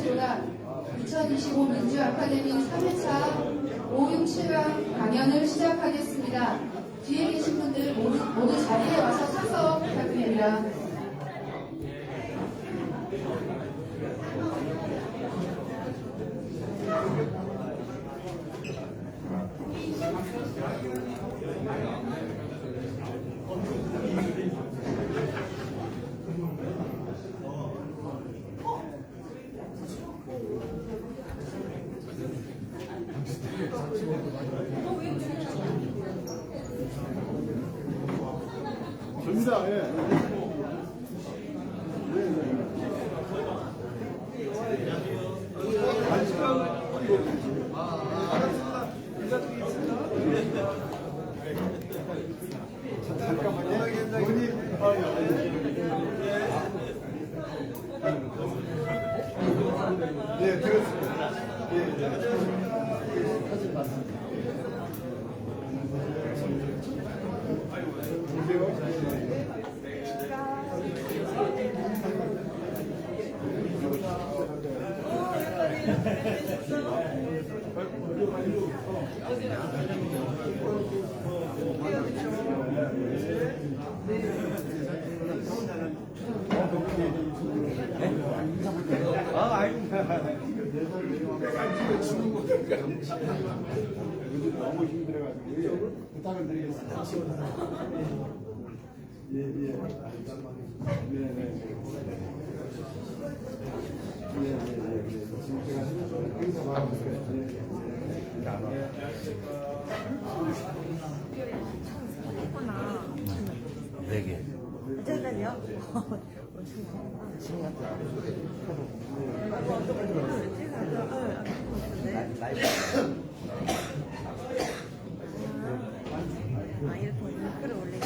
자치로단 2025 민주아카데미 3회차 567강 강연을 시작하겠습니다. 뒤에 계신 분들 모두 자리에 와서 서서 부탁드립니다. 접니다. 예. 네, 들었습니다. 사진 봤습니다. 요즘 너무 힘들어가지고 부탁을 드리겠습니다. 예. 지금 제가 행사 받고 있어요. 네 개. 잠깐요. 이렇게 끌어올리고.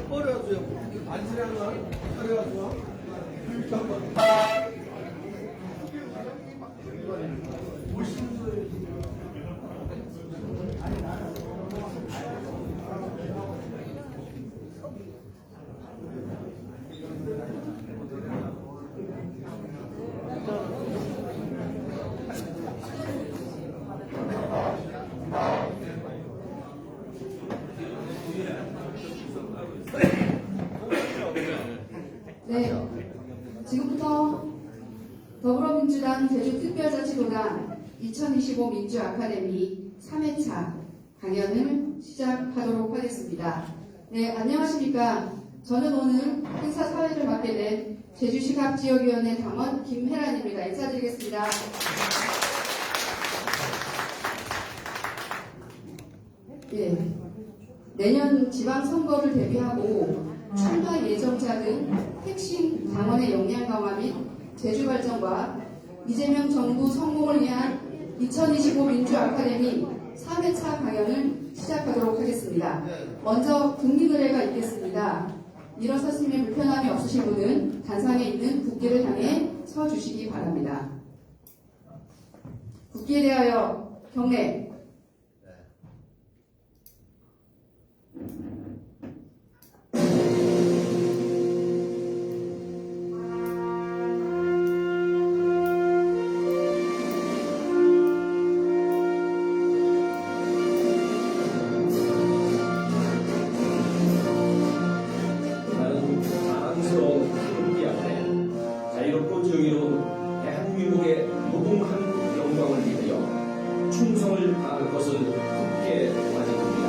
버려가지고 안지라는 걸 버려가지고 네, 지금부터 더불어민주당 제주특별자치도단 2025 민주아카데미 3회차 강연을 시작하도록 하겠습니다. 네, 안녕하십니까. 저는 오늘 행사 사회를 맡게 된 제주시각지역위원회 당원 김혜란입니다. 인사드리겠습니다. 네, 내년 지방선거를 대비하고 출마 예정자 등 핵심 당원의 역량 강화 및 제주 발전과 이재명 정부 성공을 위한 2025 민주아카데미 3회차 강연을 시작하도록 하겠습니다. 먼저 국민의례가 있겠습니다. 일어섰음에 불편함이 없으신 분은 단상에 있는 국기를 향해 서주시기 바랍니다. 국기에 대하여 경례. 자유롭고 정의로운 대한민국의 무궁한 영광을 위하여 충성을 다할 것을 굳게 다짐합니다.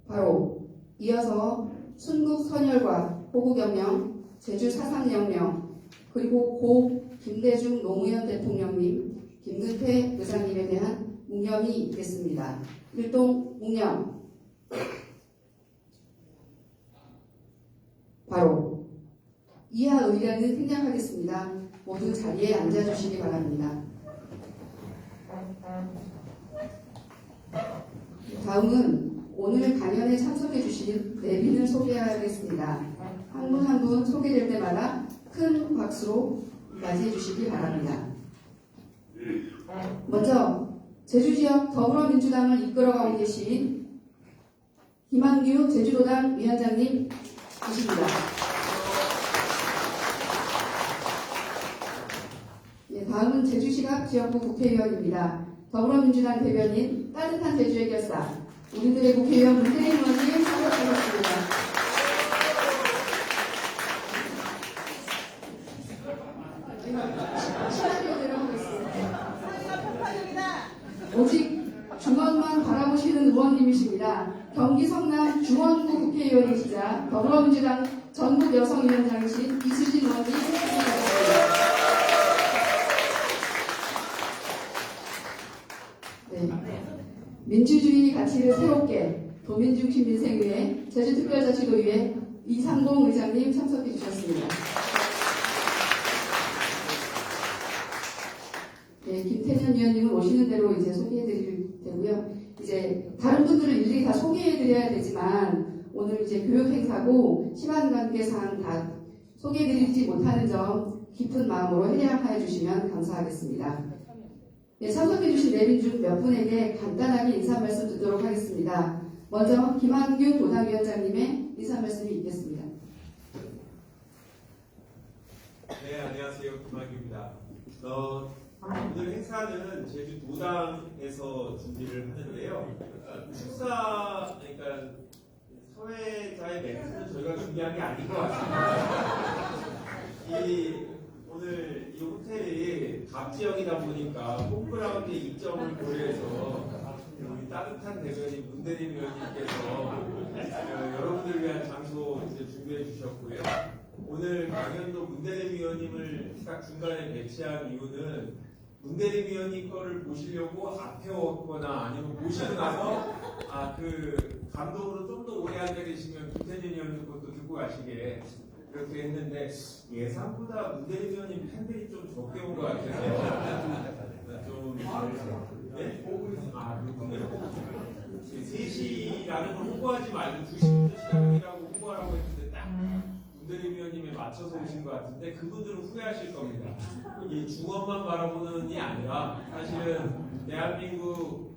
바로 이어서 순국 선열과 호국혁명, 제주 사상혁명, 그리고 고 김대중 노무현 대통령님, 김근태 의장님에 대한 묵념이 있겠습니다. 일동 묵념. 바로 이하 의례는 생략하겠습니다. 모두 자리에 앉아주시기 바랍니다. 다음은 오늘 강연에 참석해 주신 내빈을 소개해야 하겠습니다. 한 분 한 분 소개될 때마다 큰 박수로 맞이해 주시기 바랍니다. 먼저 제주지역 더불어민주당을 이끌어가고 계신 김한규 제주도당 위원장님 계십니다. 네, 다음은 제주시각 지역구 국회의원입니다. 더불어민주당 대변인 따뜻한 제주의 결사 우리들의 국회의원 문재인 의원님 참석하셨습니다. 시간이 내려오겠습니다. 오직 중원만 바라보시는 의원님이십니다. 경기 성남 중원구 국회의원이시자 더불어민주당 전국 여성위원장이신 이수진 의원님 참석하셨습니다. 네. 민주주의 가치를 새롭게 도민중심 민생을 위해 제주특별자치도의회 이상봉 의장님 참석해 주셨습니다. 네, 김태년 위원님은 오시는 대로 이제 소개해 드릴 테고요. 이제 다른 분들을 일일이 다 소개해 드려야 되지만 오늘 이제 교육 행사고 시간 관계상 다 소개해 드리지 못하는 점 깊은 마음으로 해양하여 주시면 감사하겠습니다. 네, 참석해 주신 내빈 중 몇 분에게 간단하게 인사 말씀 듣도록 하겠습니다. 먼저 김한규 도당위원장님의 인사 말씀이 있겠습니다. 네, 안녕하세요. 김한규입니다. 오늘 행사는 제주 도당에서 준비를 하는데요. 축사, 그러니까 사회자의 멘트는 저희가 준비한 게 아닌 것 같습니다. 오늘 이 호텔이 갑지역이다 보니까 홈그라운드 입점을 고려해서 우리 따뜻한 대변인 문대림 위원님께서 여러분들 위한 장소 이제 준비해 주셨고요. 오늘 강연도 문대림 위원님을 딱 중간에 배치한 이유는 문대림 위원님 거를 보시려고 앞에 왔거나 아니면 보시고 나서 그 감독으로 좀 더 오래 앉아 계시면 김태진 위원님 것도 듣고 가시게 그렇게 했는데 예상보다 문대림 위원님 팬들이 좀 적게 온 것 같아서 좀 네? 그렇군요. 3시라는 걸 홍보하지 말고 2시부터 시작이라고 홍보하라고 했는데 딱 문대림 위원님에 맞춰서 오신 것 같은데 그분들은 후회하실 겁니다. 이 중원만 바라보는이 아니라 사실은 대한민국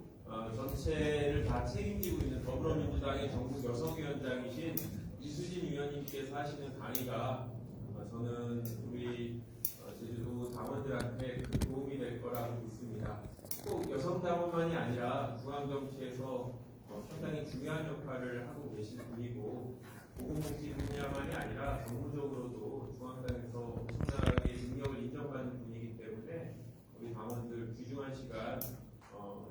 전체를 다 책임지고 있는 더불어민주당의 전국 여성위원장이신 이수진 위원님께서 하시는 강의가 저는 우리 제주도 당원들한테 큰 도움이 될 거라고 믿습니다. 꼭 여성 당원만이 아니라 중앙정치에서 상당히 중요한 역할을 하고 계신 분이고 보건복지 분야만이 아니라 정무적으로도 중앙당에서 엄청나게 능력을 인정받는 분이기 때문에 우리 당원들 귀중한 시간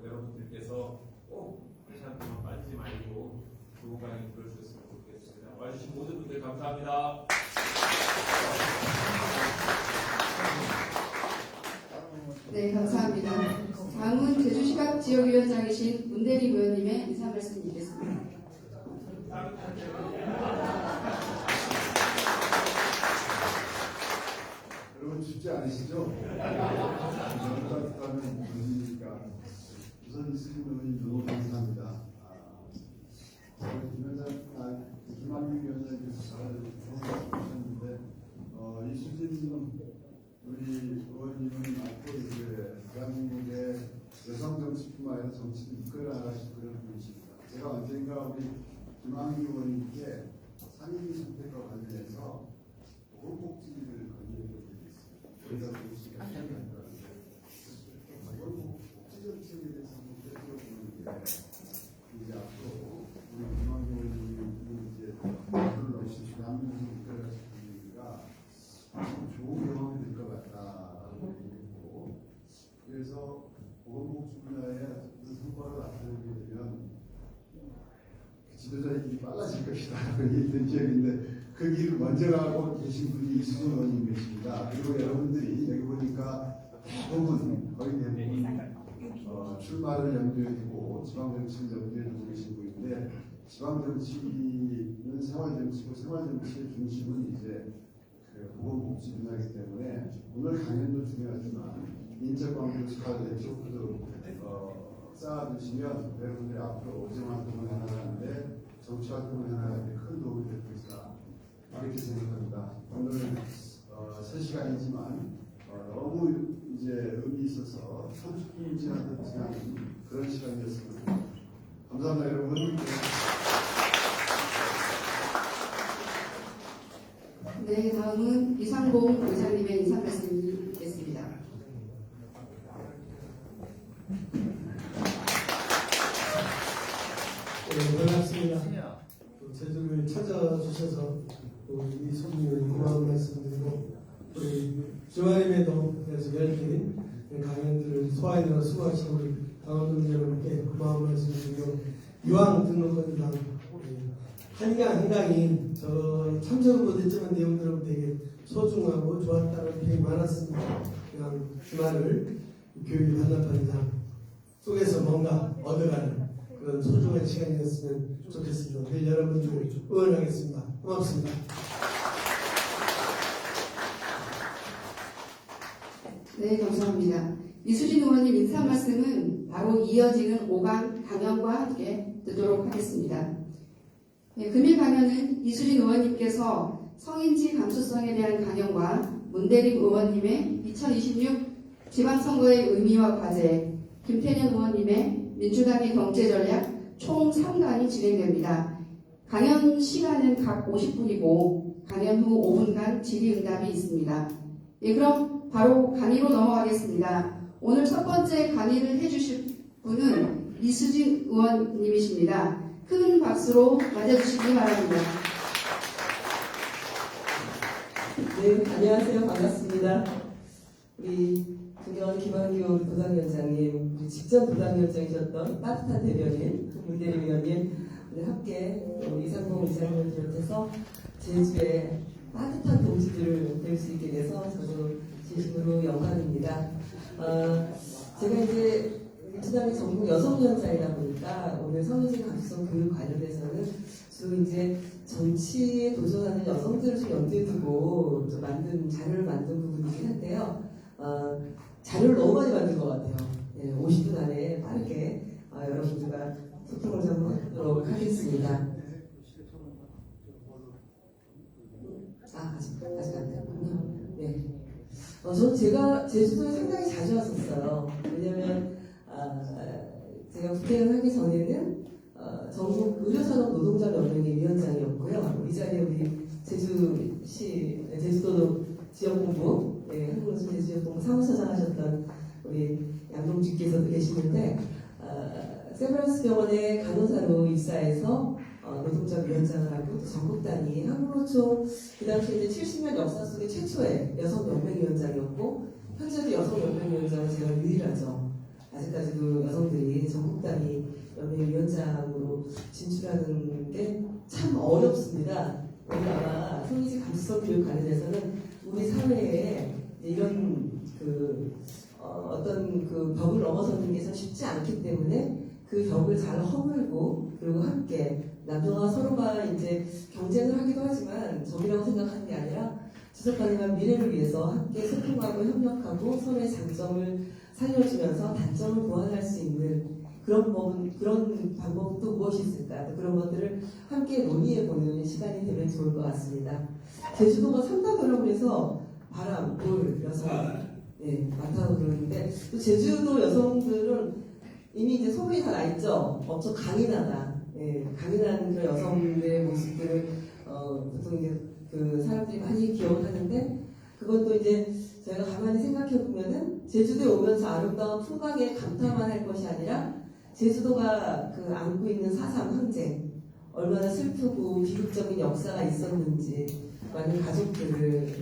여러분들께서 꼭 한참 동안 빠지지 말고 좋은 강의 들어주셨으면 좋겠습니다. 와주신 모든 분들 감사합니다. 네, 감사합니다. 다음은 제주시각 지역위원장이신 문대림 의원님의 인사 말씀이 있겠습니다. 여러분 쉽지 않으시죠? 따뜻하면 분위기니까 우선 이수진 의원님 너무 감사합니다. 김한규 위원장께서 잘 해주셨는데 이수진 우리 의원님은 앞으로 이제 대한민국의 여성 정치뿐만 아니라 정치를 이끌어나가실 그런 분이십니다. 제가 언젠가 우리 김한규 의원님께 상임위 선택과 관련해서 보건복지를 건의해 본 적이 있습니다. 거기다 보시기가 생각이 안 나는데 복지 정책에 대해서 한번 살펴보는 게 이제 앞으로 우리 김한규 의원님이 이제 앞으로 넣으신 대한민국을 이끌어가실 분위기가 좋은 경험이 될 것 같다라고 얘기했고 그래서 보건복지 분야에 어떤 성과를 나타내게 되면 지도자 일이 빨라질 것이다 라고 얘기했던 기억이 있는데 그 길을 먼저 가고 계신 분이 이수진 의원님 계십니다. 그리고 여러분들이 여기 보니까 대부분 거의 대부분 출마를 염두에 두고 지방정치를 염두에 두고 계신 분인데 지방정치는 생활정치고 생활정치의 중심은 이제 보건복지 분야이기 때문에 오늘 강연도 중요하지만 인적광도 잘 네트워크도 쌓아두시면 여러분들이 앞으로 오지만 동안 나가는데 정치 활동을 해나가는 데 큰 도움이 될 것이다. 이렇게 생각합니다. 오늘 3시간이지만 너무 이제 의미 있어서 30분이 지나는 그런 시간이었습니다. 감사합니다, 여러분. 네, 다음은 이상봉 의장님의 인사 말씀이 있겠습니다. 네, 반갑습니다. 또 제주를 찾아주셔서 또 우리 손님을 고마운 말씀드리고 우리 주말임에도 그래서 열띤 강연들을 소화해내고 수고하신 우리 강원도 여러분께 고마운 말씀드리고 유황 등록원이랑 한강이 저 참석은 못했지만 내용들은 되게 소중하고 좋았다는 표현이 많았습니다. 그냥 주말을 교육 반납반장 속에서 뭔가 얻어가는 그런 소중한 시간이었으면 좋겠습니다. 늘 여러분들을 응원하겠습니다. 고맙습니다. 네, 감사합니다. 이수진 의원님 인사 말씀은 바로 이어지는 5강 강연과 함께 듣도록 하겠습니다. 네, 금일 강연은 이수진 의원님께서 성인지 감수성에 대한 강연과 문대림 의원님의 2026 지방선거의 의미와 과제, 김태년 의원님의 민주당의 경제전략 총 3강이 진행됩니다. 강연 시간은 각 50분이고 강연 후 5분간 질의응답이 있습니다. 예, 그럼 바로 강의로 넘어가겠습니다. 오늘 첫 번째 강의를 해주실 분은 이수진 의원님이십니다. 큰 박수로 맞아주시기 바랍니다. 네, 안녕하세요. 반갑습니다. 우리 존경하는 김한규 부당위원장님, 우리 직전 부당위원장이셨던 따뜻한 대변인 문대림 의원님, 오늘 함께 이상봉 이사님을 비롯해서 제주의 따뜻한 동지들을 뵐 수 있게 돼서 저도 진심으로 영광입니다. 제가 이제 민주당의 전국 여성위원장이다 보니까 오늘 성인지 감수성 교육 관련해서는 주로 이제 정치에 도전하는 여성들을 좀 염두에 두고 좀 자료를 만든 부분이긴 한데요. 자료를 너무 많이 만든 것 같아요. 50분 안에 빠르게 여러분들과 소통을 좀 하도록 하겠습니다. 아직 안 됐군요. 네. 저는 제가 제주도에 상당히 자주 왔었어요. 왜냐면 제가 국회의원 하기 전에는 전국 의료산업 노동자 연맹의 위원장이었고요. 이 자리에 우리 제주도 지역본부, 한국노조 제주지역본부 사무처장 하셨던 우리 양동주께서도 계시는데, 세브란스 병원의 간호사로 입사해서 노동자 위원장을 하고 또 전국 단위 한국노총 그 당시에 이제 70년 역사 속에 최초의 여성 연맹위원장이었고 현재도 여성 연맹위원장은 제가 유일하죠. 아직까지도 여성들이 전국 단위 연맹위원장으로 진출하는 게 참 어렵습니다. 오늘 아마 성인지 감수성 교육 관련해서는 우리 사회에 이런 어떤 그 벽을 넘어서는 게 참 쉽지 않기 때문에 그 벽을 잘 허물고 그리고 함께 남녀가 서로가 이제 경쟁을 하기도 하지만 적이라고 생각하는 게 아니라 지속 가능한 미래를 위해서 함께 소통하고 협력하고 서로의 장점을 살려주면서 단점을 보완할 수 있는 그런 방법은 또 무엇이 있을까? 그런 것들을 함께 논의해보는 시간이 되면 좋을 것 같습니다. 제주도가 삼다더라고 해서 바람, 돌, 여성 많다고 그러는데 또 제주도 여성들은 이미 이제 소문이 다 나있죠. 엄청 강인하다. 강인한 그런 여성들의 모습들을 보통 이제 그 사람들이 많이 기억하는데 그것도 이제 제가 가만히 생각해 보면은 제주도에 오면서 아름다운 풍광에 감탄만 할 것이 아니라 제주도가 그 안고 있는 4.3 항쟁 얼마나 슬프고 비극적인 역사가 있었는지 많은 가족들을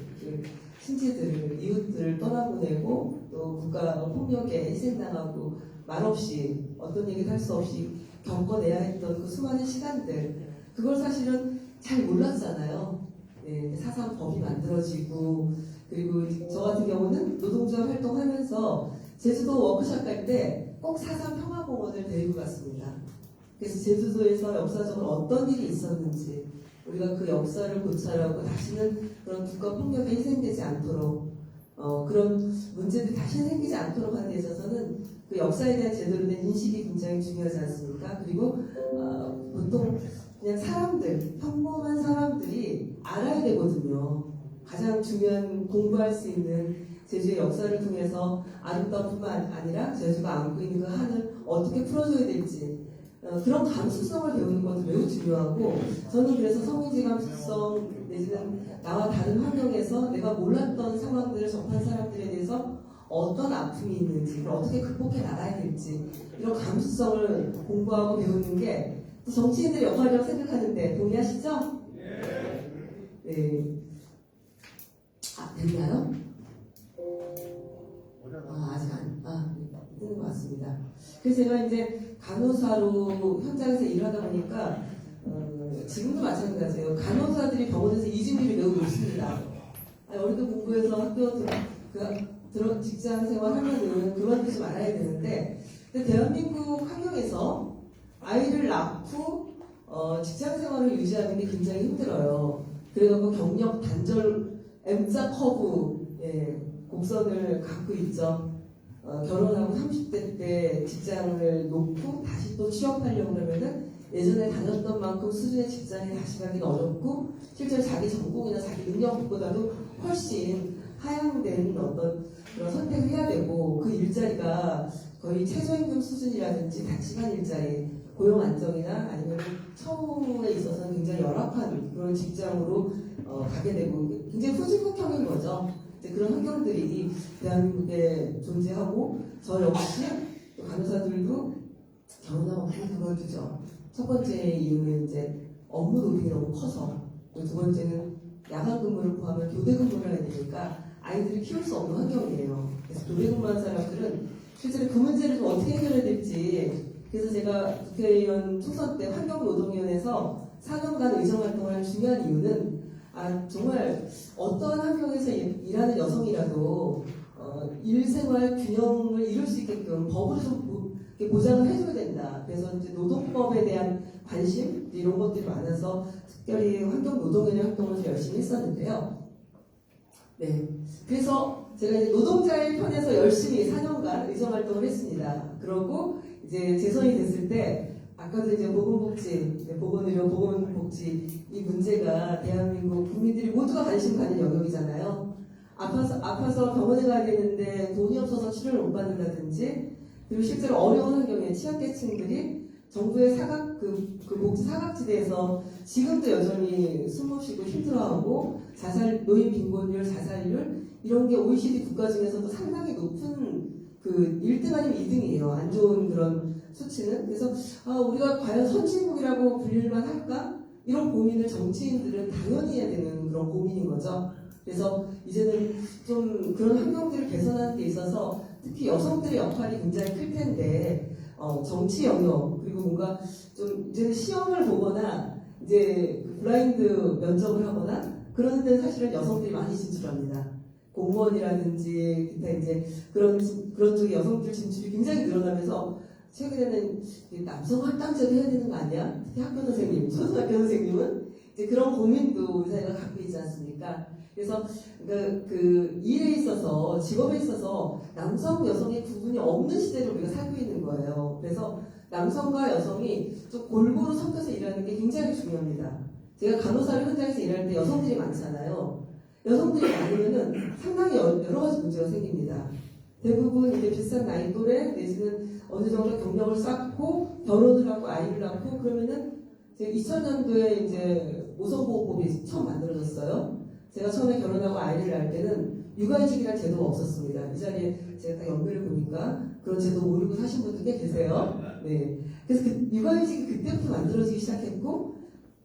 친지들을 이웃들을 떠나보내고 또 국가 폭력에 희생당하고 말없이 어떤 얘기도 할 수 없이 겪어내야 했던 그 수많은 시간들 그걸 사실은 잘 몰랐잖아요. 4.3 법이 만들어지고 그리고 저 같은 경우는 노동조합 활동하면서 제주도 워크숍 갈 때 꼭 4.3 평화공원을 데리고 갔습니다. 그래서 제주도에서 역사적으로 어떤 일이 있었는지 우리가 그 역사를 고찰하고 다시는 그런 국가 폭력에 희생되지 않도록 그런 문제들이 다시는 생기지 않도록 하는 데 있어서는 그 역사에 대한 제대로 된 인식이 굉장히 중요하지 않습니까? 그리고 보통 그냥 사람들, 평범한 사람들이 알아야 되거든요. 가장 중요한 공부할 수 있는 제주의 역사를 통해서 아름다움뿐만 아니라 제주가 안고 있는 그 한을 어떻게 풀어줘야 될지 그런 감수성을 배우는 것도 매우 중요하고, 저는 그래서 성인지 감수성 내지는 나와 다른 환경에서 내가 몰랐던 상황들을 접한 사람들에 대해서 어떤 아픔이 있는지, 그걸 어떻게 극복해 나가야 될지, 이런 감수성을 공부하고 배우는 게 또 정치인들의 역할이라고 생각하는데 동의하시죠? 네. 아, 됐나요? 아직 뜨는 것 같습니다. 그래서 제가 이제 간호사로 현장에서 일하다 보니까 지금도 마찬가지예요. 간호사들이 병원에서 이직률이 매우 높습니다. 어리도 공부해서 학교 직장 생활 하면은 그만두지 말아야 되는데, 근데 대한민국 환경에서 아이를 낳고 직장 생활을 유지하는 게 굉장히 힘들어요. 그래갖고 경력 단절 M자 커브 곡선을 갖고 있죠. 결혼하고 30대 때 직장을 놓고 다시 또 취업하려고 그러면은 예전에 다녔던 만큼 수준의 직장에 다시 가기는 어렵고, 실제로 자기 전공이나 자기 능력보다도 훨씬 하향된 어떤 그런 선택을 해야 되고, 그 일자리가 거의 최저임금 수준이라든지 단시간 일자리, 고용 안정이나 아니면 처우에 있어서는 굉장히 열악한 그런 직장으로 가게 되고, 굉장히 후진국형인 거죠. 그런 환경들이 대한민국에 존재하고, 저 역시 또 간호사들도 결혼하고 많이 그만두죠. 첫 번째 이유는 이제 업무 노동이 너무 커서, 두 번째는 야간 근무를 포함한 교대 근무를 해야 되니까 아이들을 키울 수 없는 환경이에요. 그래서 교대 근무한 사람들은 실제로 그 문제를 좀 어떻게 해결해야 될지, 그래서 제가 국회의원 총선 때 환경노동위원회에서 4년간 의정활동을 한 중요한 이유는, 정말 어떠한 환경에서 일하는 여성이라도 일생활 균형을 이룰 수 있게끔 법으로 좀 보장을 해줘야 된다. 그래서 이제 노동법에 대한 관심 이런 것들이 많아서 특별히 환경노동위원회 활동을 좀 열심히 했었는데요. 네, 그래서 제가 이제 노동자의 편에서 열심히 4년간 의정활동을 했습니다. 그러고 이제 재선이 됐을 때, 아까도 이제 보건복지, 보건의료, 보건복지 이 문제가 대한민국 국민들이 모두가 관심 가는 영역이잖아요. 아파서 병원에 가야 되는데 돈이 없어서 치료를 못 받는다든지, 그리고 실제로 어려운 환경에 취약계층들이 정부의 그 복지 사각지대에서 지금도 여전히 숨 못 쉬고 힘들어하고, 노인 빈곤율, 자살률 이런 게 OECD 국가 중에서도 상당히 높은 그 1등 아니면 2등이에요. 안 좋은 그런 수치는. 그래서 우리가 과연 선진국이라고 불릴만 할까? 이런 고민을 정치인들은 당연히 해야 되는 그런 고민인 거죠. 그래서 이제는 좀 그런 환경들을 개선하는 데 있어서 특히 여성들의 역할이 굉장히 클 텐데, 정치 영역, 그리고 뭔가 좀 이제는 시험을 보거나 이제 블라인드 면접을 하거나 그런 데는 사실은 여성들이 많이 진출합니다. 공무원이라든지 기타 이제 그런 쪽에 여성들 진출이 굉장히 늘어나면서, 최근에는 남성 할당제도 해야 되는 거 아니야? 특히 학교 선생님, 초등학교 선생님은 이제 그런 고민도 우리 사회가 갖고 있지 않습니까? 그래서 그 일에 있어서, 직업에 있어서 남성, 여성의 구분이 없는 시대를 우리가 살고 있는 거예요. 그래서 남성과 여성이 좀 골고루 섞여서 일하는 게 굉장히 중요합니다. 제가 간호사를 현장에서 일할 때 여성들이 많잖아요. 여성들이 많으면은 상당히 여러 가지 문제가 생깁니다. 대부분 이제 비슷한 나이 또래 내지는 어느 정도 경력을 쌓고 결혼을 하고 아이를 낳고 그러면은 2000년도에 이제 모성보호법이 처음 만들어졌어요. 제가 처음에 결혼하고 아이를 낳을 때는 육아휴직이라는 제도가 없었습니다. 이 자리에 제가 딱 연배를 보니까 그런 제도 모르고 사신 분들 꽤 계세요. 네. 그래서 육아휴직이 그때부터 만들어지기 시작했고,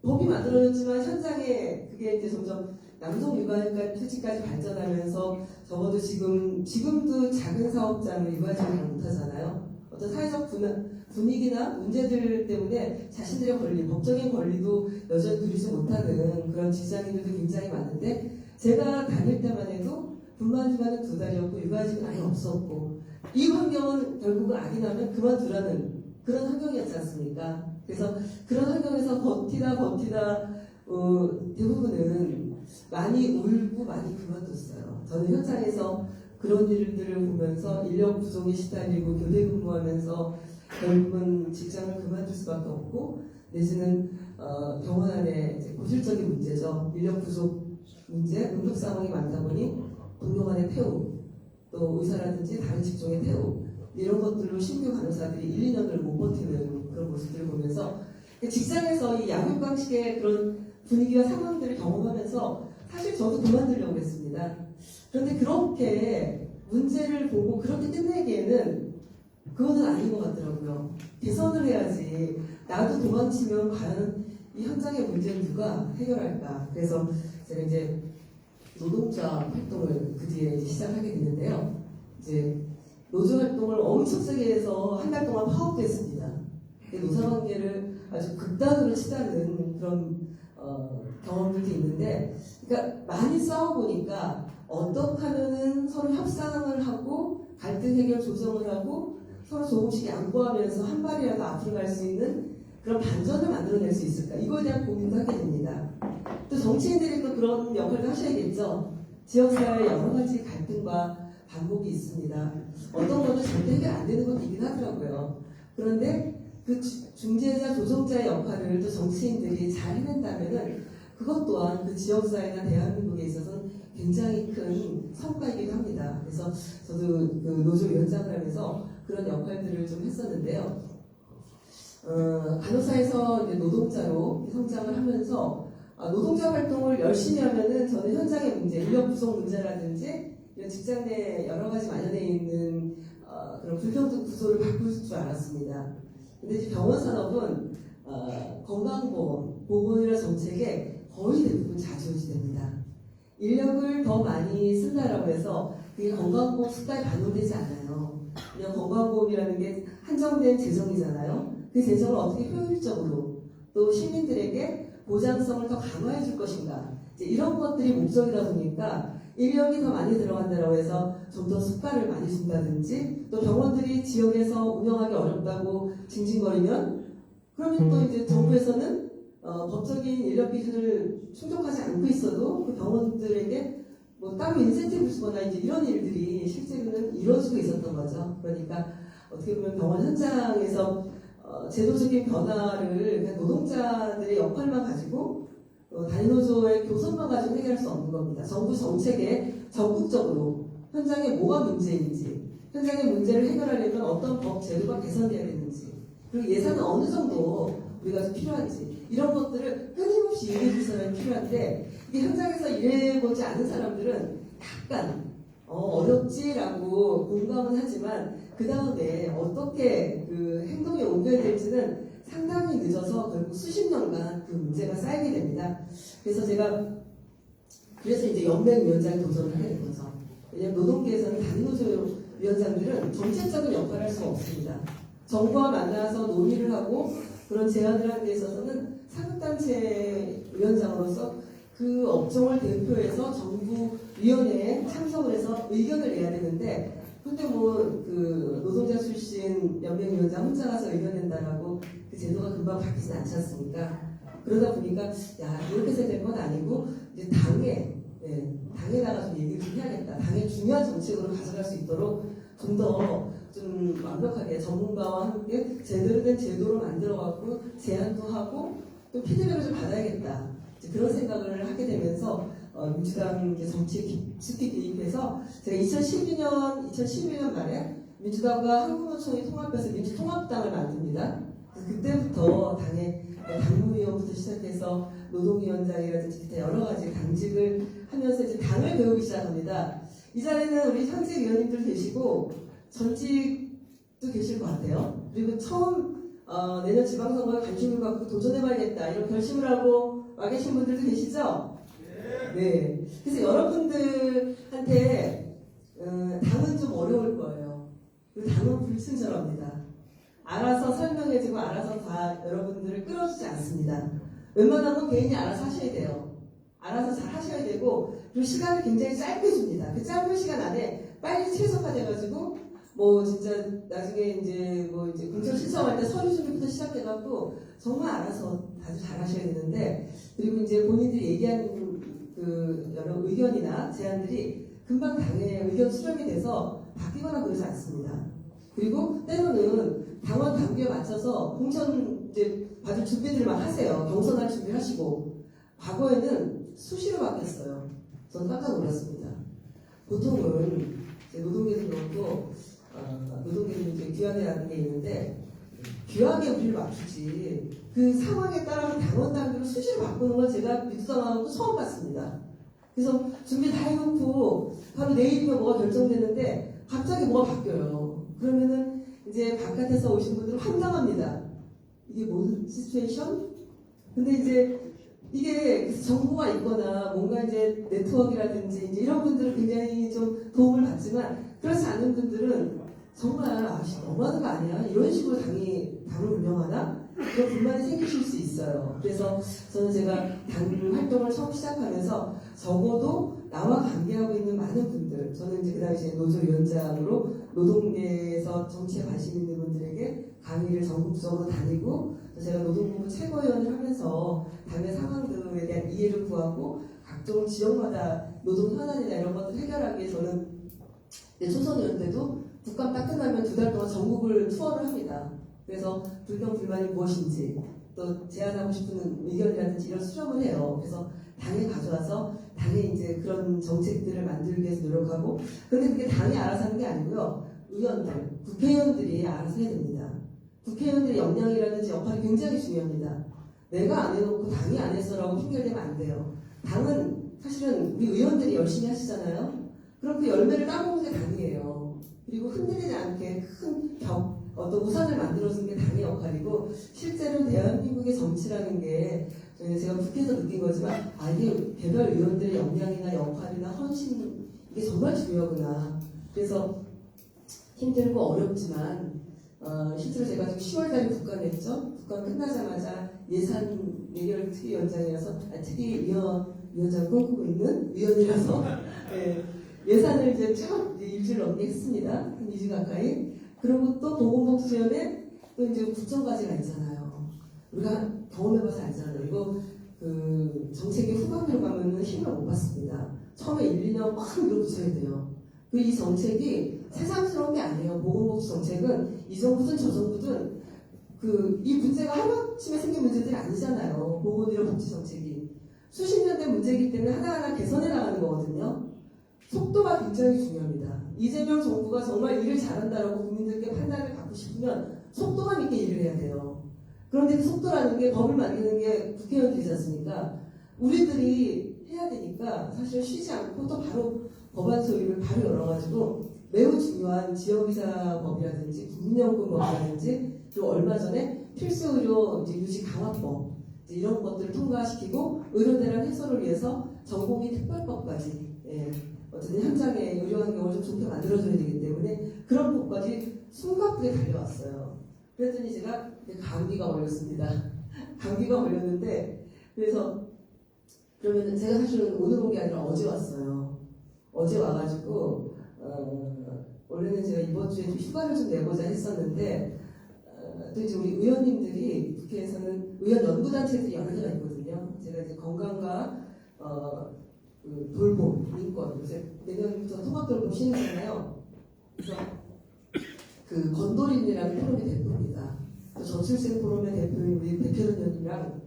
법이 만들어졌지만 현장에 그게 이제 점점 남성 육아휴직까지 발전하면서, 적어도 지금도 작은 사업자는 육아휴직을 잘 못하잖아요. 어떤 사회적 분위기나 문제들 때문에 자신들의 권리, 법적인 권리도 여전히 누리지 못하는 그런 직장인들도 굉장히 많은데, 제가 다닐 때만 해도 분만 휴가는 2달이었고 육아휴직은 아예 없었고, 이 환경은 결국은 아기 나면 그만두라는 그런 환경이었지 않습니까? 그래서 그런 환경에서 버티다 대부분은 많이 울고 많이 그만뒀어요. 저는 현장에서 그런 일들을 보면서 인력 부족에 시달리고 교대 근무하면서 결국은 직장을 그만둘 수밖에 없고, 내지는 병원 안에 이제 고질적인 문제죠. 인력 부족 문제, 응급 상황이 많다 보니 동료 간의 태움, 또 의사라든지 다른 직종의 태움, 이런 것들로 신규 간호사들이 1, 2년을 못 버티는 그런 모습들을 보면서 직장에서 이 약육강식의 그런 분위기와 상황들을 경험하면서 사실 저도 그만두려고 했습니다. 그런데 그렇게 문제를 보고 그렇게 끝내기에는 그거는 아닌 것 같더라고요. 개선을 해야지. 나도 도망치면 과연 이 현장의 문제를 누가 해결할까. 그래서 제가 이제 노동자 활동을 그 뒤에 이제 시작하게 됐는데요. 이제 노조 활동을 엄청 세게 해서 한 달 동안 파업됐습니다. 노사관계를 아주 극단으로 치닫는 그런 경험들도 있는데, 그러니까 많이 싸워보니까 어떻게 하면은 서로 협상을 하고 갈등 해결 조정을 하고 서로 조금씩 양보하면서 한 발이라도 앞으로 갈 수 있는 그런 반전을 만들어낼 수 있을까? 이거에 대한 고민도 하게 됩니다. 또 정치인들이 또 그런 역할을 하셔야겠죠. 지역사회의 여러 가지 갈등과 반복이 있습니다. 어떤 것도 절대 해결 안 되는 것도 있긴 하더라고요. 그런데 그 중재자, 조정자의 역할을 또 정치인들이 잘 해낸다면은 그것 또한 그 지역사회나 대한민국에 있어서는 굉장히 큰 성과이기도 합니다. 그래서 저도 그 노조위원장을 하면서 그런 역할들을 좀 했었는데요. 간호사에서 이제 노동자로 성장을 하면서 노동자 활동을 열심히 하면은 저는 현장의 문제, 인력 부족 문제라든지 이런 직장 내 여러 가지 만연해 있는 그런 불평등 구조를 바꿀 줄 알았습니다. 근데 이제 병원 산업은 건강보험, 보건이라 정책에 거의 대부분 좌지우지됩니다. 인력을 더 많이 쓴다라고 해서 그게 건강보험 숫자에 반영되지 않아요. 그냥 건강보험이라는 게 한정된 재정이잖아요. 그 재정을 어떻게 효율적으로 또 시민들에게 보장성을 더 강화해 줄 것인가, 이제 이런 것들이 목적이다 보니까 인력이 더 많이 들어간다고 해서 좀 더 수가를 많이 준다든지, 또 병원들이 지역에서 운영하기 어렵다고 징징거리면 그러면 또 이제 정부에서는 법적인 인력 기준을 충족하지 않고 있어도 그 병원들에게 뭐 따로 인센티브를 주거나 이제 이런 일들이 실제로는 이루어지고 있었던 거죠. 그러니까 어떻게 보면 병원 현장에서 제도적인 변화를 그냥 노동자들의 역할만 가지고 단위노조의 교섭만 가지고 해결할 수 없는 겁니다. 정부 정책에 전국적으로 현장에 뭐가 문제인지, 현장의 문제를 해결하려면 어떤 법 제도가 개선돼야 되는지, 그리고 예산은 어느 정도 우리가 좀 필요한지, 이런 것들을 끊임없이 얘기해 줄 사람이 필요한데, 이게 현장에서 일해보지 않은 사람들은 약간 어렵지라고 공감은 하지만 그 다음에 어떻게 그 행동에 옮겨야 될지는 상당히 늦어서 결국 수십 년간 그 문제가 쌓이게 됩니다. 그래서 이제 연맹위원장에 도전을 하게 된 거죠. 왜냐하면 노동계에서는 단노조 위원장들은 정책적인 역할을 할 수가 없습니다. 정부와 만나서 논의를 하고 그런 제안을 하는 데 있어서는 상급단체 위원장으로서 그 업종을 대표해서 정부위원회에 참석을 해서 의견을 내야 되는데, 근데 그 노동자 출신 연맹위원장 혼자 가서 의견 낸다라고 그 제도가 금방 바뀌진 않지 않습니까? 그러다 보니까 이렇게 해서 될 건 아니고 이제 당에다가 좀 얘기를 좀 해야겠다. 당의 중요한 정책으로 가져갈 수 있도록 좀 더 완벽하게 전문가와 함께 제대로 된 제도로 만들어갖고 제안도 하고 또 피드백을 좀 받아야겠다. 그런 생각을 하게 되면서 민주당 정치에 깊숙이 개입해서 제가 2011년 말에 민주당과 한국노총이 통합해서 민주통합당을 만듭니다. 그때부터 당의 당무위원부터 시작해서 노동위원장이라든지 여러 가지 당직을 하면서 이제 당을 배우기 시작합니다. 이 자리는 우리 현직 위원님들 계시고 전직도 계실 것 같아요. 그리고 처음 내년 지방선거에 관심을 갖고 도전해봐야겠다 이런 결심을 하고 와 계신 분들도 계시죠? 네. 그래서 여러분들한테 당은 좀 어려울 거예요. 그리고 당은 불친절합니다. 알아서 설명해주고 알아서 다 여러분들을 끌어주지 않습니다. 웬만하면 개인이 알아서 하셔야 돼요. 알아서 잘 하셔야 되고, 그리고 시간을 굉장히 짧게 줍니다. 그 짧은 시간 안에 빨리 최적화돼가지고 진짜 나중에 이제 공천 신청할 때 서류 준비부터 시작해갖고 정말 알아서 아주 잘 하셔야 되는데, 그리고 이제 본인들이 얘기한 그 여러 의견이나 제안들이 금방 당의 의견 수렴이 돼서 바뀌거나 그러지 않습니다. 그리고 때로는 당원 당규에 맞춰서 공천 이제 받을 준비들을 막 하세요. 경선할 준비를 하시고. 과거에는 수시로 바뀌었어요. 저는 깜짝 놀랐습니다. 보통은 이제 노동계도 그렇고 노동계도 이제 규약이라는 게 있는데 규약에 우리를 맞추지 그 상황에 따라서 당원 단계로 수시로 바꾸는 건 제가 민주당하고 처음 봤습니다. 그래서 준비 다 해놓고 바로 내일이면 뭐가 결정되는데 갑자기 뭐가 바뀌어요. 그러면은 이제 바깥에서 오신 분들은 황당합니다. 이게 무슨 시츄에이션? 근데 이제 이게 정보가 있거나 뭔가 이제 네트워크라든지 이제 이런 분들은 굉장히 좀 도움을 받지만 그렇지 않은 분들은 정말 너무하는 거 아니야? 이런 식으로 당을 운영하나? 그런 불만이 생기실 수 있어요. 그래서 저는 제가 당 활동을 처음 시작하면서 적어도 나와 관계하고 있는 많은 분들, 저는 이제 그 당시에 노조위원장으로 노동계에서 정치에 관심 있는 분들에게 강의를 전국적으로 다니고 제가 노동부부 최고위원을 하면서 당의 상황들에 대한 이해를 구하고 각종 지역마다 노동 현안이나 이런 것들 해결하기 위해서는 초선위원 때도 국감 딱 끝나면 2달 동안 전국을 투어를 합니다. 그래서 불평 불만이 무엇인지 또 제안하고 싶은 의견이라든지 이런 수렴을 해요. 그래서 당에 가져와서 당에 이제 그런 정책들을 만들기 위해서 노력하고 근데 그게 당이 알아서 하는 게 아니고요. 의원들, 국회의원들이 알아서 해야 됩니다. 국회의원들의 역량이라든지 역할이 굉장히 중요합니다. 내가 안 해놓고 당이 안 했어라고 핑계대면 안 돼요. 당은 사실은 우리 의원들이 열심히 하시잖아요. 그럼 그 열매를 따먹는 게 당이에요. 그리고 흔들리지 않게 큰 어떤 우산을 만들어주는 게 당의 역할이고 실제로 대한민국의 정치라는 게 제가 국회에서 느낀 거지만 이게 개별 의원들의 역량이나 역할이나 헌신 이게 정말 중요하구나. 그래서 힘들고 어렵지만 실제로 제가 지금 10월달에 국감했죠. 국감 끝나자마자 예산 예결 특위위원장이라서 특위위원장 꿈꾸고 있는 위원이라서 예산을 이제 쭉 일주일 넘게 했습니다. 한 2주 가까이. 그리고 또 보건복지위원회 또 이제 국정과제가 있잖아요. 우리가 경험해봐서 알잖아요. 이거 그 정책의 후반기로 가면은 힘을 못 받습니다. 처음에 1, 2년 막 밀어붙여야 돼요. 이 정책이 세상스러운 게 아니에요. 보건복지 정책은 이 정부든 저 정부든 이 문제가 하루아침에 생긴 문제들이 아니잖아요. 보건의료 복지 정책이 수십 년 된 문제이기 때문에 하나하나 개선해 나가는 거거든요. 속도가 굉장히 중요합니다. 이재명 정부가 정말 일을 잘한다라고 국민들께 판단을 받고 싶으면 속도감 있게 일을 해야 돼요. 그런데 그 속도라는 게 법을 만드는 게 국회의원들이지 않습니까? 우리들이 해야 되니까 사실 쉬지 않고 또 바로 법안 소위를 바로 열어가지고 매우 중요한 지역이사법이라든지 국민연금법이라든지 그리고 얼마 전에 필수의료 유지 강화법 이런 것들을 통과시키고 의료대란 해소를 위해서 전공의 특별법까지 어쨌든 현장의 의료 환경을 좀 좋게 만들어줘야 되기 때문에 그런 법까지 숨가쁘게 달려왔어요. 그랬더니 제가 감기가 걸렸습니다. 감기가 걸렸는데 그래서 그러면 제가 사실은 오늘 온 게 아니라 어제 왔어요. 어제 와가지고 원래는 제가 이번 주에 좀 휴가를 좀 내고자 했었는데 또 이제 우리 의원님들이 국회에서는 의원 연구단체들이 여러 개가 있거든요. 제가 이제 건강과 그 돌봄, 인권, 요새 내년부터 통합돌봄 시행이잖아요. 그래서 그 건도린이라는 포럼의 대표입니다. 또 저출생 포럼의 대표인 우리 백혜련 의원이랑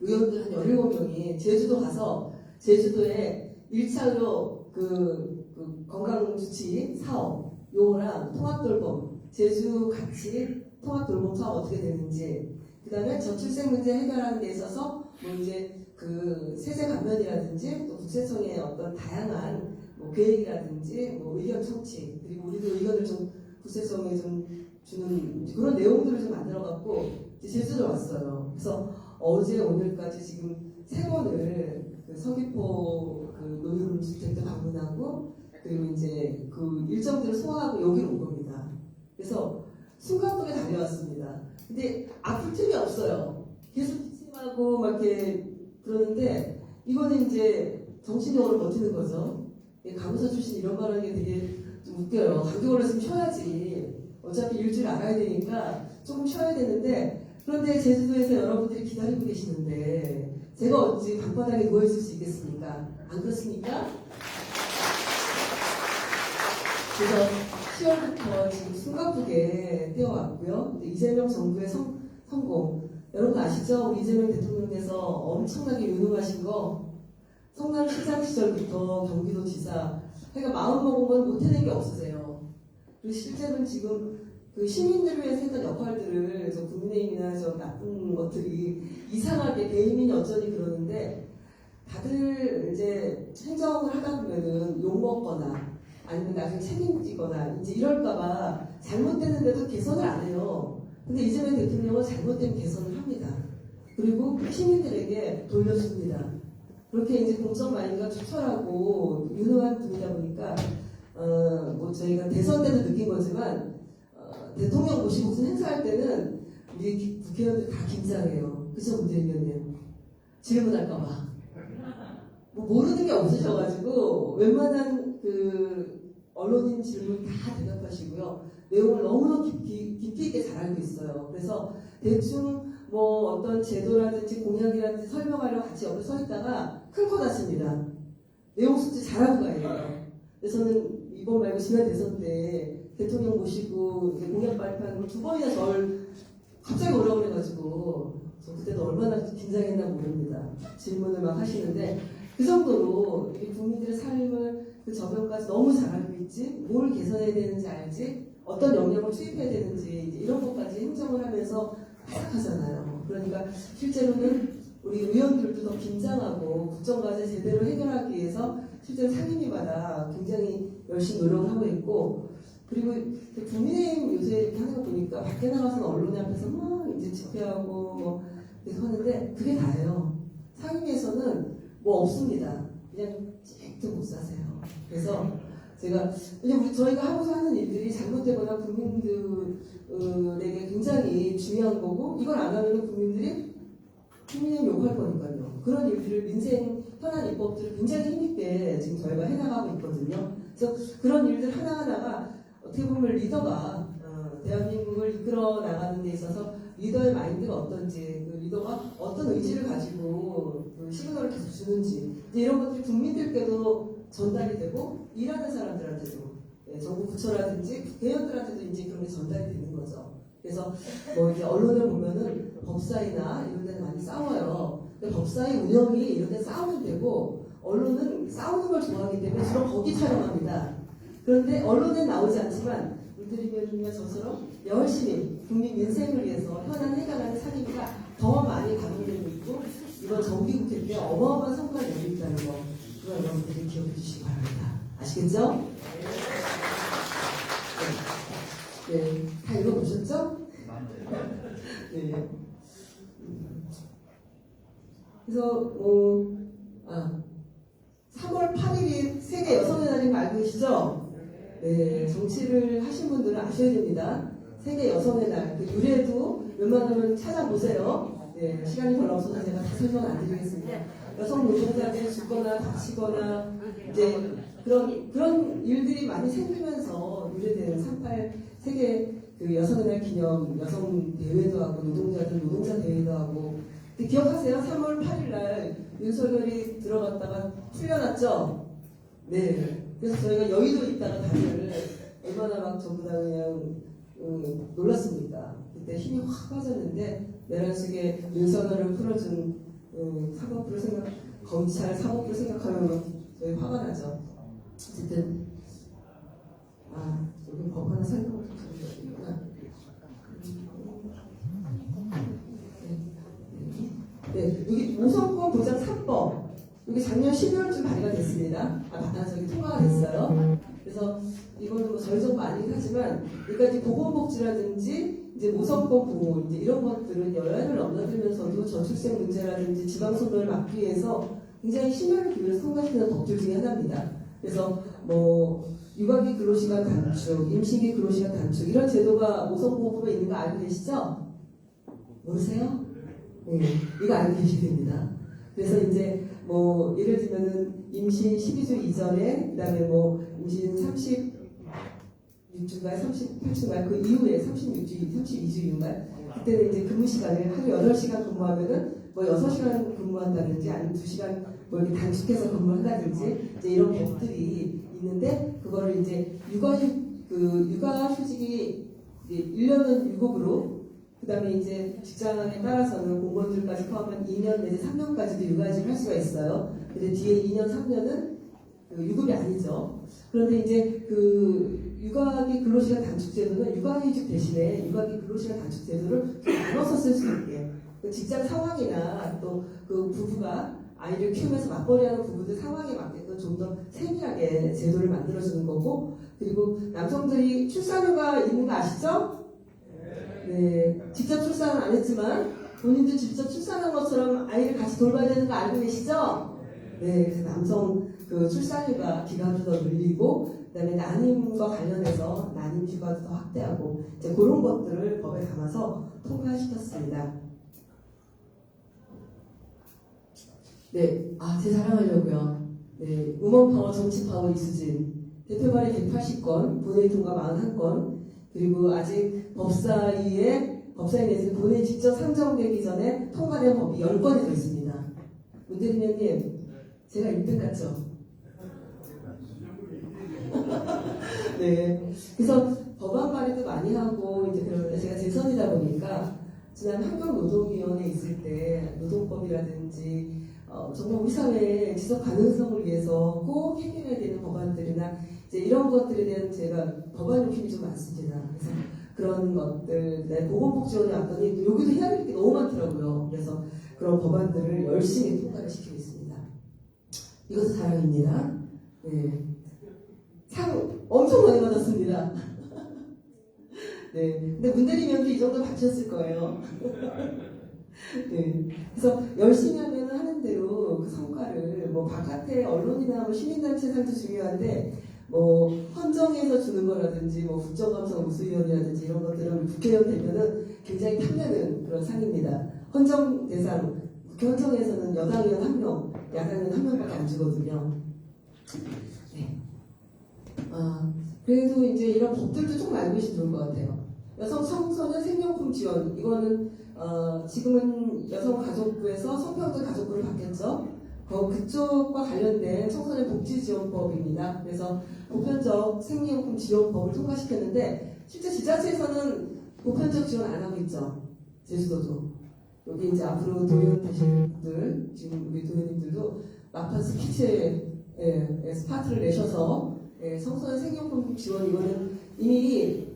의원들 한 17명이 제주도 가서 제주도에 1차로 그 건강주치 사업 요거랑 통합돌봄 제주 같이 통합돌봄 사업 어떻게 되는지 그 다음에 저출생 문제 해결하는 데 있어서 뭐 이제 그 세제 감면이라든지 또 국세청의 어떤 다양한 뭐 계획이라든지 뭐 의견 청취 그리고 우리도 의견을 좀 국세청에 좀 주는 그런 내용들을 좀 만들어갖고 제주도 왔어요. 그래서 어제 오늘까지 지금 3번을 그 서귀포 그 노인주택도 방문하고 그리고 이제 그 일정들을 소화하고 여기로 온 겁니다. 그래서 순간적에 달려왔습니다. 근데 아플 틈이 없어요. 계속 기침하고 막 이렇게 그러는데 이거는 이제 정신력으로 버티는 거죠. 간호사 출신 이런 말 하는 게 되게 좀 웃겨요. 감기 걸렸으면 쉬어야지. 어차피 일주일 알아야 되니까 조금 쉬어야 되는데 그런데 제주도에서 여러분들이 기다리고 계시는데 제가 어찌 방바닥에 누워있을 수 있겠습니까? 안 그렇습니까? 그래서 10월부터 지금 숨가쁘게 뛰어왔고요. 이재명 정부의 성공 여러분 아시죠? 우리 이재명 대통령께서 엄청나게 유능하신 거 성남시장 시절부터 경기도지사 그러니까 마음 먹은 건 못해낸 게 없으세요. 그리고 실제로는 지금 그 시민들을 위해서 했던 역할들을 저 국민의힘이나 저 나쁜 것들이 이상하게 배임이 여전히 그러는데 다들 이제 행정을 하다 보면은 욕먹거나 아니면 나중에 책임지거나 이제 이럴까봐 잘못됐는데도 개선을 안 해요. 근데 이재명 대통령은 잘못된 개선을 합니다. 그리고 시민들에게 돌려줍니다. 그렇게 이제 공적 마인드가 투철하고 유능한 분이다 보니까 뭐 저희가 대선 때도 느낀 거지만 대통령 모시고 무슨 행사할 때는 우리 국회의원들 다 긴장해요. 그죠, 문재인 의원님? 질문할까봐. 뭐 모르는 게 없으셔가지고 웬만한 그 언론인 질문 다 대답하시고요. 내용을 너무나 깊이 있게 잘 알고 있어요. 그래서 대충 뭐 어떤 제도라든지 공약이라든지 설명하려고 같이 옆에 서 있다가 큰 코 다칩니다. 내용 숙지 잘하고 가요. 그래서 저는 이번 말고 지난 대선 때 대통령 모시고 공약 발표하는 걸 2번이나 저를 갑자기 오라고 그래가지고 저 그때도 얼마나 긴장했나 모릅니다. 질문을 막 하시는데 그 정도로 국민들의 삶을 그 저변까지 너무 잘 알고 있지, 뭘 개선해야 되는지 알지, 어떤 역량을 투입해야 되는지 이런 것까지 행정을 하면서 하잖아요. 그러니까 실제로는 우리 의원들도 더 긴장하고 국정과제 제대로 해결하기 위해서 실제로 상임위마다 굉장히 열심히 노력을 하고 있고 그리고 국민의힘 요새 이렇게 하는 거 보니까 밖에 나가서는 언론 앞에서 막 이제 집회하고 뭐 이렇게 하는데 그게 다예요. 상임위에서는 뭐 없습니다. 그냥 찌획도 못 사세요. 그래서 제가 왜냐면 저희가 하고서 하는 일들이 잘못되거나 국민들에게 굉장히 중요한 거고 이걸 안 하면 국민들이 국민의힘 욕할 거니까요. 그런 일들을 민생 현안 입법들을 굉장히 힘있게 지금 저희가 해나가고 있거든요. 그래서 그런 일들 하나하나가 어떻게 보면 리더가 대한민국을 이끌어 나가는 데 있어서 리더의 마인드가 어떤지, 그 리더가 어떤 의지를 가지고 그 시그널을 계속 주는지 이런 것들이 국민들께도 전달이 되고 일하는 사람들한테도 정부 부처라든지 국회의원들한테도 이제 그런 게 전달이 되는 거죠. 그래서 뭐 이제 언론을 보면은 법사위나 이런 데는 많이 싸워요. 근데 법사위 운영이 이런 데 싸우면 되고 언론은 싸우는 걸 좋아하기 때문에 주로 거기 촬영합니다. 그런데 언론에 나오지 않지만 우리 위원님과 저처럼 열심히 국민 민생을 위해서 현안 해결하는 상임위가 더 많이 가동되고 있고 이번 정기국회 때 어마어마한 성과를 내고 있다는 거 그걸 여러분들이 기억해 주시기 바랍니다. 아시겠죠? 네, 다 읽어보셨죠? 네. 그래서 3월 8일이 세계 여성의 날인 거 알고 계시죠? 네, 정치를 하신 분들은 아셔야 됩니다. 세계 여성의 날, 그 유래도 웬만하면 찾아보세요. 네, 시간이 별로 없어서 제가 다 설명 안 드리겠습니다. 여성 노동자들이 죽거나 다치거나 이제 그런 일들이 많이 생기면서 유래된 38 세계 그 여성의 날 기념 여성 대회도 하고 노동자들 노동자 대회도 하고. 근데 기억하세요? 3월 8일 날 윤석열이 들어갔다가 풀려났죠? 네. 그래서 저희가 여의도 있다가 다들 얼마나 막 전부 다 그냥 놀랐습니다. 그때 힘이 확 빠졌는데 내란식의 윤석열을 풀어준 사법부를 검찰 사법부를 생각하면 저희 화가 나죠. 어쨌든 여기 법 하나 살펴보면 되겠구나. 네, 여기 모성권 보장 3법 여기 작년 12월쯤 발의가 됐습니다. 저기 통과가 됐어요. 그래서 이거는 뭐 저희 정부 아니긴 하지만 그러니까 이제 보건복지라든지 이제 모성권 보호 이제 이런 것들은 여야를 넘나들면서도 저출생 문제라든지 지방소멸을 막기 위해서 굉장히 심혈을 기울여서 통과시키는 법들 중에 하나입니다. 그래서 뭐 육아기 근로시간 단축, 임신기 근로시간 단축 이런 제도가 모성보호법에 있는 거 알고 계시죠? 모르세요? 네, 이거 알고 계시면 됩니다. 그래서 이제 뭐 예를 들면은 임신 12주 이전에 그다음에 뭐 임신 36주인가 38주인가 그 이후에 32주 이후인가 그때는 이제 근무 시간을 하루 8시간 근무하면은 뭐 6시간 근무한다든지 아니면 2시간 뭐 이렇게 단축해서 근무한다든지 이제 이런 법들이 있는데 그거를 이제 육아휴직이 1년은 유급으로 그다음에 이제 직장에 따라서는 공무원들까지 포함한 2년 내지 3년까지도 육아휴직을 할 수가 있어요. 근데 뒤에 2년, 3년은 그 유급이 아니죠. 그런데 이제 그 육아기 근로시간 단축 제도는 육아휴직 대신에 육아기 근로시간 단축 제도를 좀 나눠서 쓸 수 있게 그 직장 상황이나 또 그 부부가 아이를 키우면서 맞벌이하는 부부들 상황에 맞게끔 좀 더 세밀하게 제도를 만들어주는 거고, 그리고 남성들이 출산휴가 있는 거 아시죠? 네, 직접 출산은 안 했지만 본인도 직접 출산한 것처럼 아이를 같이 돌봐야 되는 거 알고 계시죠? 네, 그래서 남성 그 출산휴가 기간도 더 늘리고, 그다음에 난임과 관련해서 난임 휴가도 더 확대하고, 이제 그런 것들을 법에 담아서 통과시켰습니다. 네, 제 자랑하려고요. 네, 우먼파워 정치파워 이수진 대표 발의 180건, 본회의 통과 41건, 그리고 아직 법사위에서 본회의 직접 상정되기 전에 통과된 법이 10건이 더 있습니다. 문대리님, 제가 1등 같죠? 네, 그래서 법안 발의도 많이 하고 이제 그러는데 제가 재선이다 보니까 지난 환경노동위원회에 있을 때 노동법이라든지 정말 우리 사회의 지속 가능성을 위해서 꼭 해결해야 되는 법안들이나 이제 이런 것들에 대한 제가 법안 욕심이 좀 많습니다. 그래서 그런 것들, 보건복지원에 왔더니 여기도 해야 될 게 너무 많더라고요. 그래서 그런 법안들을 열심히 통과를 시키고 있습니다. 이것도 자랑입니다. 네. 상 엄청 많이 받았습니다. 네. 근데 문대리면도 이 정도 받으셨을 거예요. 네. 그래서 열심히 하면 하는 대로 그 성과를 뭐 바깥에 언론이나 뭐 시민단체상도 중요한데 뭐 헌정에서 주는 거라든지 뭐 국정감사 우수위원이라든지 이런 것들은 국회의원 되면은 굉장히 탐나는 그런 상입니다. 헌정 대상 국회 헌정에서는 여당 의원 1명, 야당 의원 1명밖에 안 주거든요. 네. 그래도 이제 이런 법들도 조금 알고 계시면 좋을 것 같아요. 여성 청소년 생명품 지원, 이거는 지금은 여성가족부에서 성평등 가족부를 바뀌었죠. 그쪽과 관련된 청소년 복지지원법입니다. 그래서 보편적 생리용품 지원법을 통과시켰는데 실제 지자체에서는 보편적 지원 안 하고 있죠. 제주도도. 여기 이제 앞으로 도의원 되실 분들, 지금 우리 도의원님들도 막판 스피치에 스파트를 내셔서 청소년 생리용품 지원 이거는 이미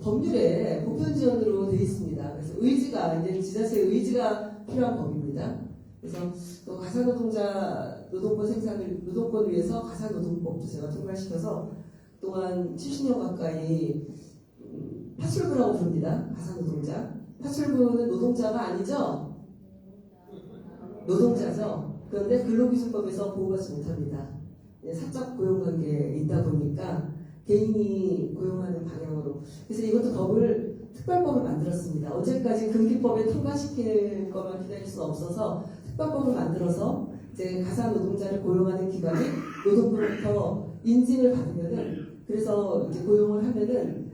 법률에 보편 지원으로 되어 있습니다. 그래서 의지가 이제 지자체의 의지가 필요한 법입니다. 그래서 또 가사노동자 노동권을 위해서 가사노동법도 제가 통과시켜서 또한 70년 가까이 파출부라고 부릅니다. 가사노동자. 파출부는 노동자가 아니죠? 노동자죠. 그런데 근로기준법에서 보호받지 못합니다. 사적 고용관계에 있다 보니까 개인이 고용하는 방향으로. 그래서 이것도 특별법을 만들었습니다. 언제까지 금기법에 통과시킬 것만 기다릴 수는 없어서 특별법을 만들어서 이제 가사 노동자를 고용하는 기관이 노동부로부터 인증을 받으면은, 그래서 이제 고용을 하면은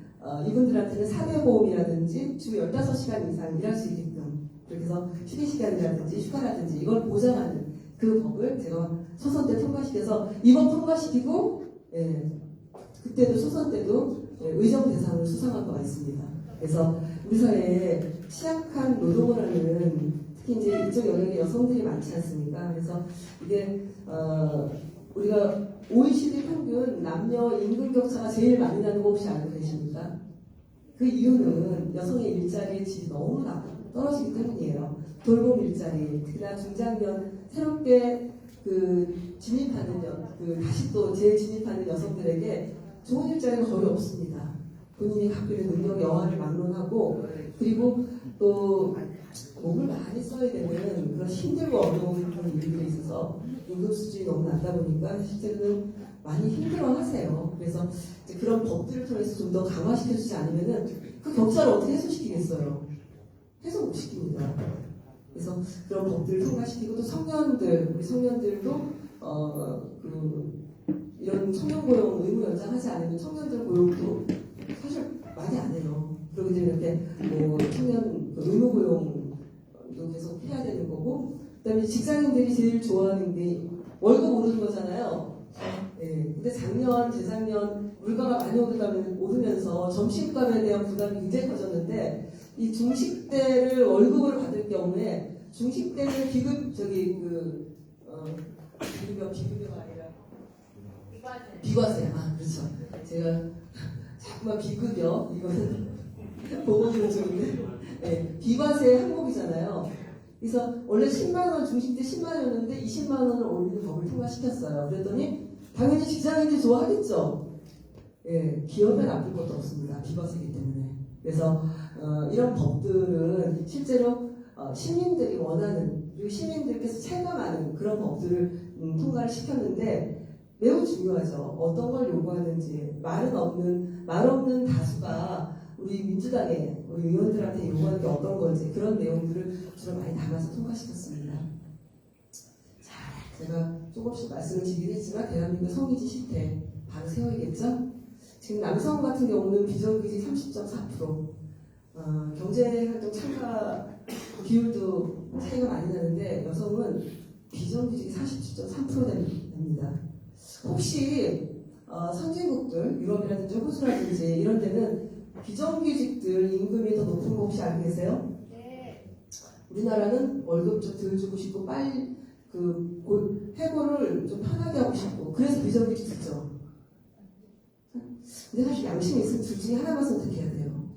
이분들한테는 사회보험이라든지 주 15시간 이상 일할 수 있게끔, 그렇게 해서 휴게시간이라든지 휴가라든지 이걸 보장하는 그 법을 제가 소선 때 통과시켜서 이번 통과시키고 그때도 소선 때도 의정 대상을 수상한 바가 있습니다. 그래서 우리 사회에 취약한 노동을 하는, 특히 이제 이쪽 영역에 여성들이 많지 않습니까? 그래서 이게 우리가 OECD 평균 남녀 임금 격차가 제일 많이 나는 거 혹시 알고 계십니까? 그 이유는 여성의 일자리의 질이 너무 떨어지기 때문이에요. 돌봄 일자리, 특히나 중장년 새롭게 진입하는 다시 또 재진입하는 여성들에게 좋은 일자리가 거의 없습니다. 본인이 갖고 있는 능력 여하를 막론하고, 그리고 또 몸을 많이 써야 되는 그런 힘들고 어려운 그런 일들이 있어서 임금 수준이 너무 낮다 보니까 실제로는 많이 힘들어하세요. 그래서 이제 그런 법들을 통해서 좀 더 강화시켜주지 않으면은 그 격차를 어떻게 해소시키겠어요? 해소 못 시킵니다. 그래서 그런 법들을 통과시키고, 또 우리 청년들도 이런 청년 고용 의무 연장하지 않으면 청년들 고용도 사실 많이 안 해요. 그러기 때문에 이렇게 뭐 청년 의무 고용도 계속 해야 되는 거고, 그다음에 직장인들이 제일 좋아하는 게 월급 오르는 거잖아요. 네. 근데 재작년 물가가 많이 오르면서 점심값에 대한 부담이 굉장히 커졌는데, 이 중식대를 월급으로 받을 경우에 중식대는 비급여가 아니라 비과세. 아, 그렇죠. 제가 자꾸만 비급여 이거는 보고는 좋은데 네, 비과세 항목이잖아요. 그래서 원래 10만 원 중식대 10만 원이었는데 20만 원을 올리는 법을 통과시켰어요. 그랬더니 당연히 직장인들이 좋아하겠죠. 예, 기업에 나쁠 것도 없습니다. 비과세이기 때문에. 그래서 이런 법들은 실제로 시민들이 원하는 그리고 시민들께서 체감하는 그런 법들을 통과를 시켰는데 매우 중요하죠. 어떤 걸 요구하는지 말 없는 다수가 우리 민주당의 우리 의원들한테 요구하는 게 어떤 건지 그런 내용들을 주로 많이 담아서 통과시켰습니다. 자, 제가 조금씩 말씀을 드리긴 했지만 대한민국 성의지 실태 바로 세워야겠죠. 지금 남성 같은 경우는 비정규직 30.4%, 경제활동 참가 비율도 차이가 많이 나는데 여성은 비정규직이 47.3% 됩니다. 혹시 선진국들, 유럽이라든지 호주라든지 이런 데는 비정규직들 임금이 더 높은 거 혹시 알고 계세요? 네. 우리나라는 월급 좀 덜 주고 싶고 빨리 해고를 좀 편하게 하고 싶고 그래서 비정규직 듣죠. 근데 사실 양심이 있으면 둘 중에 하나만 선택해야 돼요.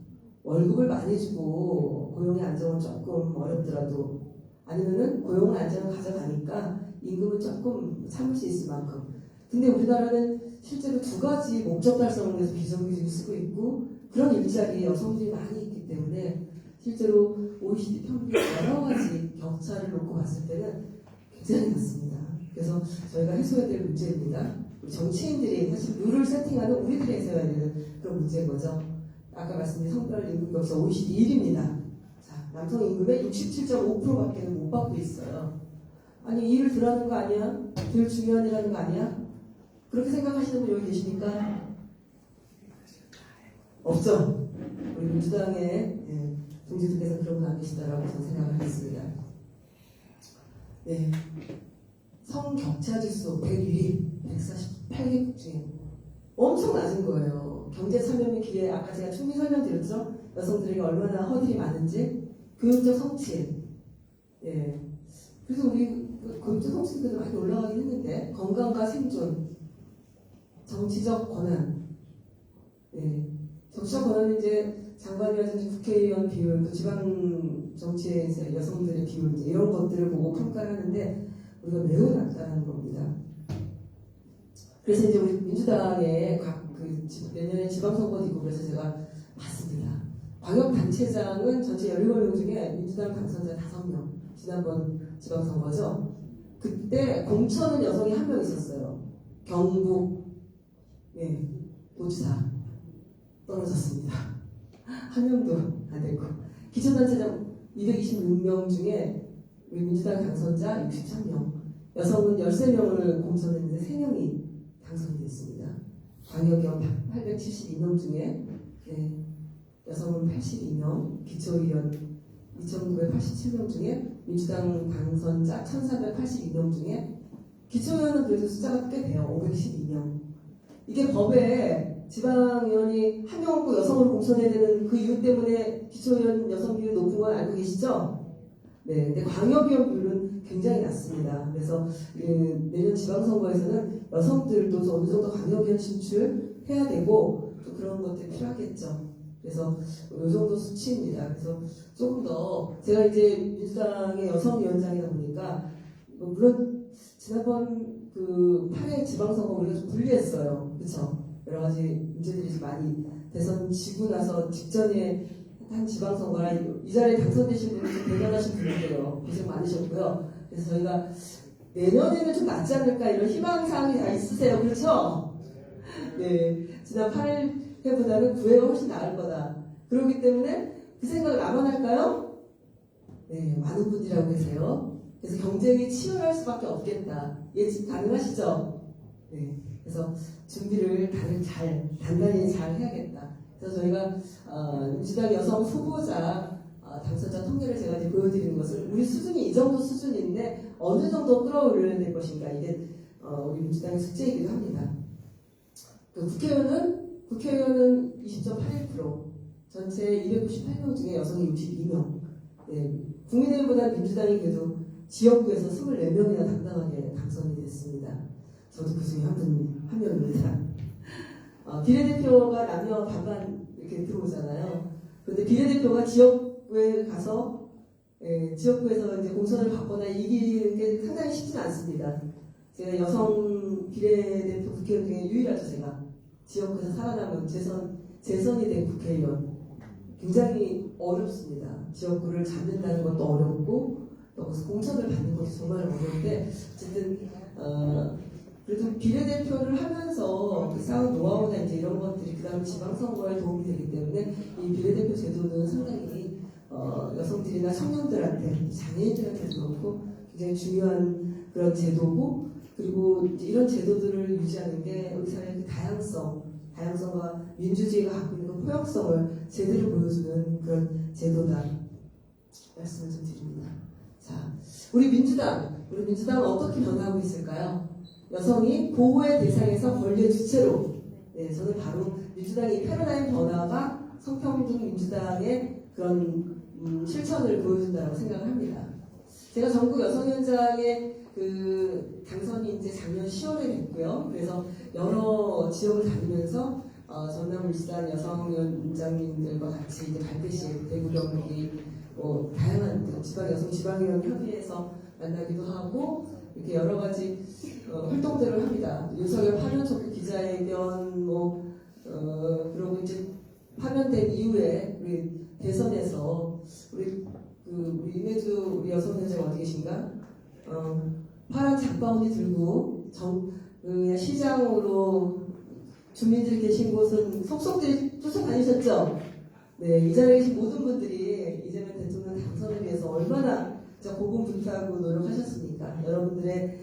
월급을 많이 주고 고용의 안정은 조금 어렵더라도 아니면은 고용의 안정을 가져가니까 임금은 조금 참을 수 있을 만큼. 근데 우리나라는 실제로 두 가지 목적 달성을 위해서 비정규직을 쓰고 있고 그런 일자리에 여성들이 많이 있기 때문에 실제로 OECD 평균 여러 가지 격차를 놓고 봤을 때는 굉장히 낮습니다. 그래서 저희가 해소해야 될 문제입니다. 우리 정치인들이 사실 룰을 세팅하는 우리들이 해소해야 되는 그런 문제인 거죠. 아까 말씀드린 성별 임금 격차 OECD 1위입니다. 자, 남성 임금의 67.5%밖에 못 받고 있어요. 아니 일을 덜 하는 거 아니야? 덜 중요한 일 하는 거 아니야? 그렇게 생각하시는 분 여기 계십니까? 없죠? 우리 민주당의 동지들께서 그런 분 안 계시다라고 저는 생각을 하겠습니다. 네. 성격차 지수 101위, 148개국 중에 엄청 낮은 거예요. 경제 참여의 기회, 아까 제가 충분히 설명드렸죠? 여성들에게 얼마나 허들이 많은지, 교육적 성취. 예. 그래서 우리 교육적 성취도 많이 올라가긴 했는데, 건강과 생존, 정치적 권한. 예. 정치적 권한은 이제 장관이라든지 국회의원 비율, 또 지방 정치에서 여성들의 비율, 이런 것들을 보고 평가를 하는데, 우리가 매우 낮다는 겁니다. 그래서 이제 우리 민주당의 내년에 지방선거도 있고 그래서 제가 봤습니다. 광역단체장은 전체 17명 중에 민주당 당선자 5명. 지난번 지방선거죠. 그때 공천은 여성이 1명 있었어요. 경북 도지사 떨어졌습니다. 1명도 안 됐고 기초단체장 226명 중에 우리 민주당 당선자 63명, 여성은 13명을 공천했는데 3명이 당선이 됐습니다. 광역의원 872명 중에 여성은 82명, 기초의원 2,987명 중에 민주당 당선자 1,482명 중에 기초의원은 그래도 숫자가 꽤 돼요. 512명. 이게 법에 지방의원이 1명 없고 여성을 공천해야 되는 그 이유 때문에 기초의원 여성 비율이 높은 건 알고 계시죠? 네, 근데 광역의원 비율은 굉장히 낮습니다. 그래서 내년 지방선거에서는 여성들도 어느 정도 광역의원 진출해야 되고 또 그런 것들이 필요하겠죠. 그래서 이 정도 수치입니다. 그래서 조금 더 제가 이제 민주당의 여성위원장이다 보니까 물론 지난번 그 8회 지방선거 우리가 좀 불리했어요. 그렇죠? 여러 가지 문제들이 좀 많이 대선 지고 나서 직전에 한 지방선거라 이 자리에 당선되신 분이 좀 대단하신 분들이에요. 고생 많으셨고요. 그래서 저희가 내년에는 좀 낫지 않을까 이런 희망사항이 다 있으세요. 그렇죠? 네. 지난 8회보다는 9회가 훨씬 나을 거다. 그렇기 때문에 그 생각을 나만 할까요? 네. 많은 분들이라고 계세요. 그래서 경쟁이 치열할 수밖에 없겠다. 예측 가능하시죠? 네. 그래서 준비를 다들 단단히 잘 해야겠다. 그래서 저희가 민주당 여성 후보자 당선자 통계를 제가 이제 보여드리는 것은 우리 수준이 이 정도 수준인데 어느 정도 끌어올려야 될 것인가 이게 우리 민주당의 숙제이기도 합니다. 국회의원은 20.81%, 전체 298명 중에 여성이 62명. 네, 국민의힘보다 민주당이 그래도 지역구에서 24명이나 당당하게 당선이 됐습니다. 저도 그 중에 한 명입니다. 비례대표가 남녀 반반 이렇게 들어오잖아요. 그런데 비례대표가 지역구에 가서 지역구에서 이제 공천을 받거나 이기는 게 상당히 쉽지는 않습니다. 제가 여성 비례대표 국회의원 중에 유일하죠, 제가. 지역구에서 살아남은 재선이 된 국회의원. 굉장히 어렵습니다. 지역구를 잡는다는 것도 어렵고, 또 공천을 받는 것도 정말 어려운데, 어쨌든, 그래도 비례대표를 하면서 그 쌓은 노하우나 이제 이런 것들이 그 다음 지방선거에 도움이 되기 때문에 이 비례대표 제도는 상당히 여성들이나 청년들한테, 장애인들한테도 그렇고 굉장히 중요한 그런 제도고, 그리고 이제 이런 제도들을 유지하는 게 우리 사회의 그 다양성과 민주주의가 갖고 있는 그 포용성을 제대로 보여주는 그런 제도다 말씀을 좀 드립니다. 자, 우리 민주당은 어떻게 변화하고 있을까요? 여성이 보호의 대상에서 권리의 주체로. 네, 저는 바로 민주당의 패러다임 변화가 성평등 민주당의 그런 실천을 보여준다고 생각을 합니다. 제가 전국 여성위원장의 그 당선이 이제 작년 10월에 됐고요. 그래서 여러 지역을 다니면서 전남울산 여성위원장님들과 같이 이제 발대식, 대구, 경기, 다양한 지방위원 협의회에서 만나기도 하고 이렇게 여러 가지 활동들을 합니다. 윤석열 파면 촉구 기자회견 그리고 이제 파면된 이후에 우리 대선에서 우리 임혜주 우리 여성위원장 어디 계신가? 파란 장바구니 들고 그냥 시장으로 주민들 계신 곳은 속속들이 쫓아다니셨죠? 네, 이 자리에 계신 모든 분들이 이재명 대통령 당선을 위해서 얼마나 고군분투하고 노력하셨습니까? 여러분들의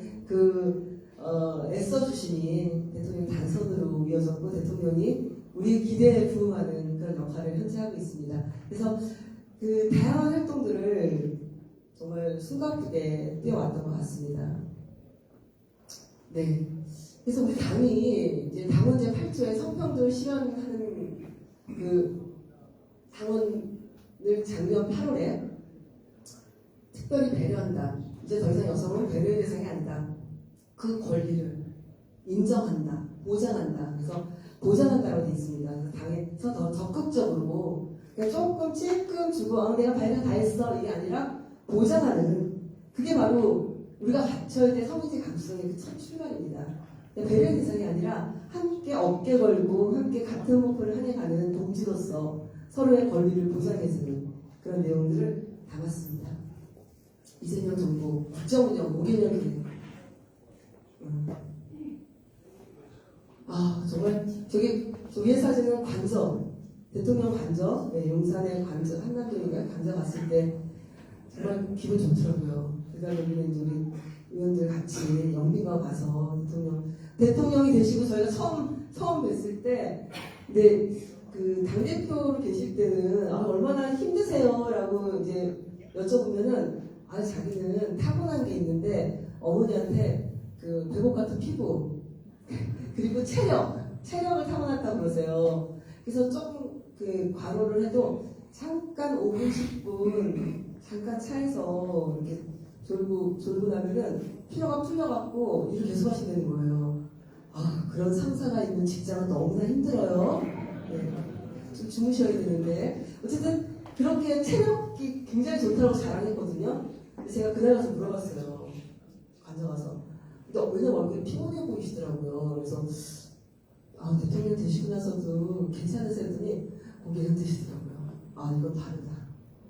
애써주심이 대통령 당선으로 이어졌고 대통령이 우리의 기대에 부응하는 그런 역할을 현재 하고 있습니다. 그래서 그 다양한 활동들을 정말 숨가쁘게 뛰어왔던 것 같습니다. 네. 그래서 우리 당이 이제 당원제 8조에 성평등을 실현하는 그 당원을 작년 8월에 특별히 배려한다. 이제 더 이상 여성은 배려의 대상이 아니다. 그 권리를 인정한다. 보장한다. 그래서 보장한다고 되어 있습니다. 당에서 더 적극적으로 그냥 조금 찔끔 주고 내가 발견 다 했어. 이게 아니라 보장하는 그게 바로 우리가 갖춰야 될 성인지 감수성의 그 첫 출발입니다. 배려의 대상이 아니라 함께 어깨 걸고 함께 같은 목표를 향해 가는 동지로서 서로의 권리를 보장해주는 그런 내용들을 담았습니다. 이재명 정부 국정운영 5개년 계획. 정말 저기 사진은 관저 대통령 관저 용산의 관저 한남동인가요? 관저 갔을 때 정말 기분 좋더라고요. 그다음에 우리 의원들 같이 영빈관 가서 대통령이 되시고 저희가 처음 뵀을 때 근데 그 당대표로 계실 때는 얼마나 힘드세요라고 이제 여쭤보면은 자기는 타고난 게 있는데 어머니한테 그 배꼽 같은 피부 그리고 체력을 타고났다고 그러세요. 그래서 조금 그 과로를 해도 잠깐 5분 10분 잠깐 차에서 이렇게 졸고 나면은 피로가 풀려갖고 일을 계속 하시는 거예요. 그런 상사가 있는 직장은 너무나 힘들어요. 네. 좀 주무셔야 되는데 어쨌든 그렇게 체력이 굉장히 좋다고 자랑했거든요. 근데 제가 그날 가서 물어봤어요. 관저 가서. 근데 왜냐면 얼굴이 피곤해 보이시더라고요. 그래서 대통령 되시고 나서도 괜찮으세요 했더니 고개를 흔드시더라고요. 이건 다르다.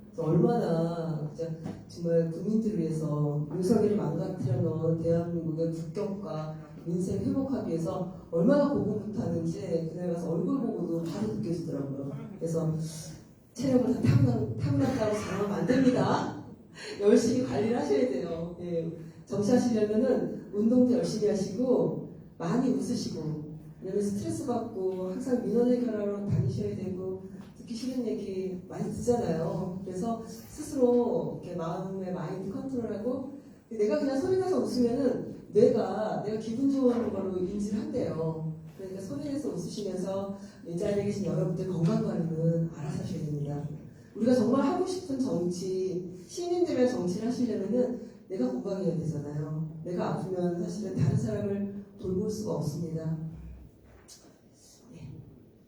그래서 얼마나 진짜 정말 국민들을 위해서 윤석열이 망가뜨려 놓은 대한민국의 국격과 민생 회복하기 위해서 얼마나 고군분투하는지 그날 가서 얼굴 보고도 바로 느껴지더라고요. 그래서 체력을 다 타고났다고 자랑하면 안 됩니다. 열심히 관리를 하셔야 돼요. 예. 정치하시려면은 운동도 열심히 하시고 많이 웃으시고 왜냐면 스트레스 받고 항상 민원 해결하러 다니셔야 되고 듣기 싫은 얘기 많이 듣잖아요. 그래서 스스로 이렇게 마음의 마인드 컨트롤하고 내가 그냥 소리 나서 웃으면은 내가 기분 좋은 걸로 인지를 한대요. 그러니까 소리내서 웃으시면서 이 자리에 계신 여러분들 건강관리는 알아서 하셔야 됩니다. 우리가 정말 하고 싶은 정치, 시민들의 정치를 하시려면은 내가 건강해야 되잖아요. 내가 아프면 사실은 다른 사람을 돌볼 수가 없습니다.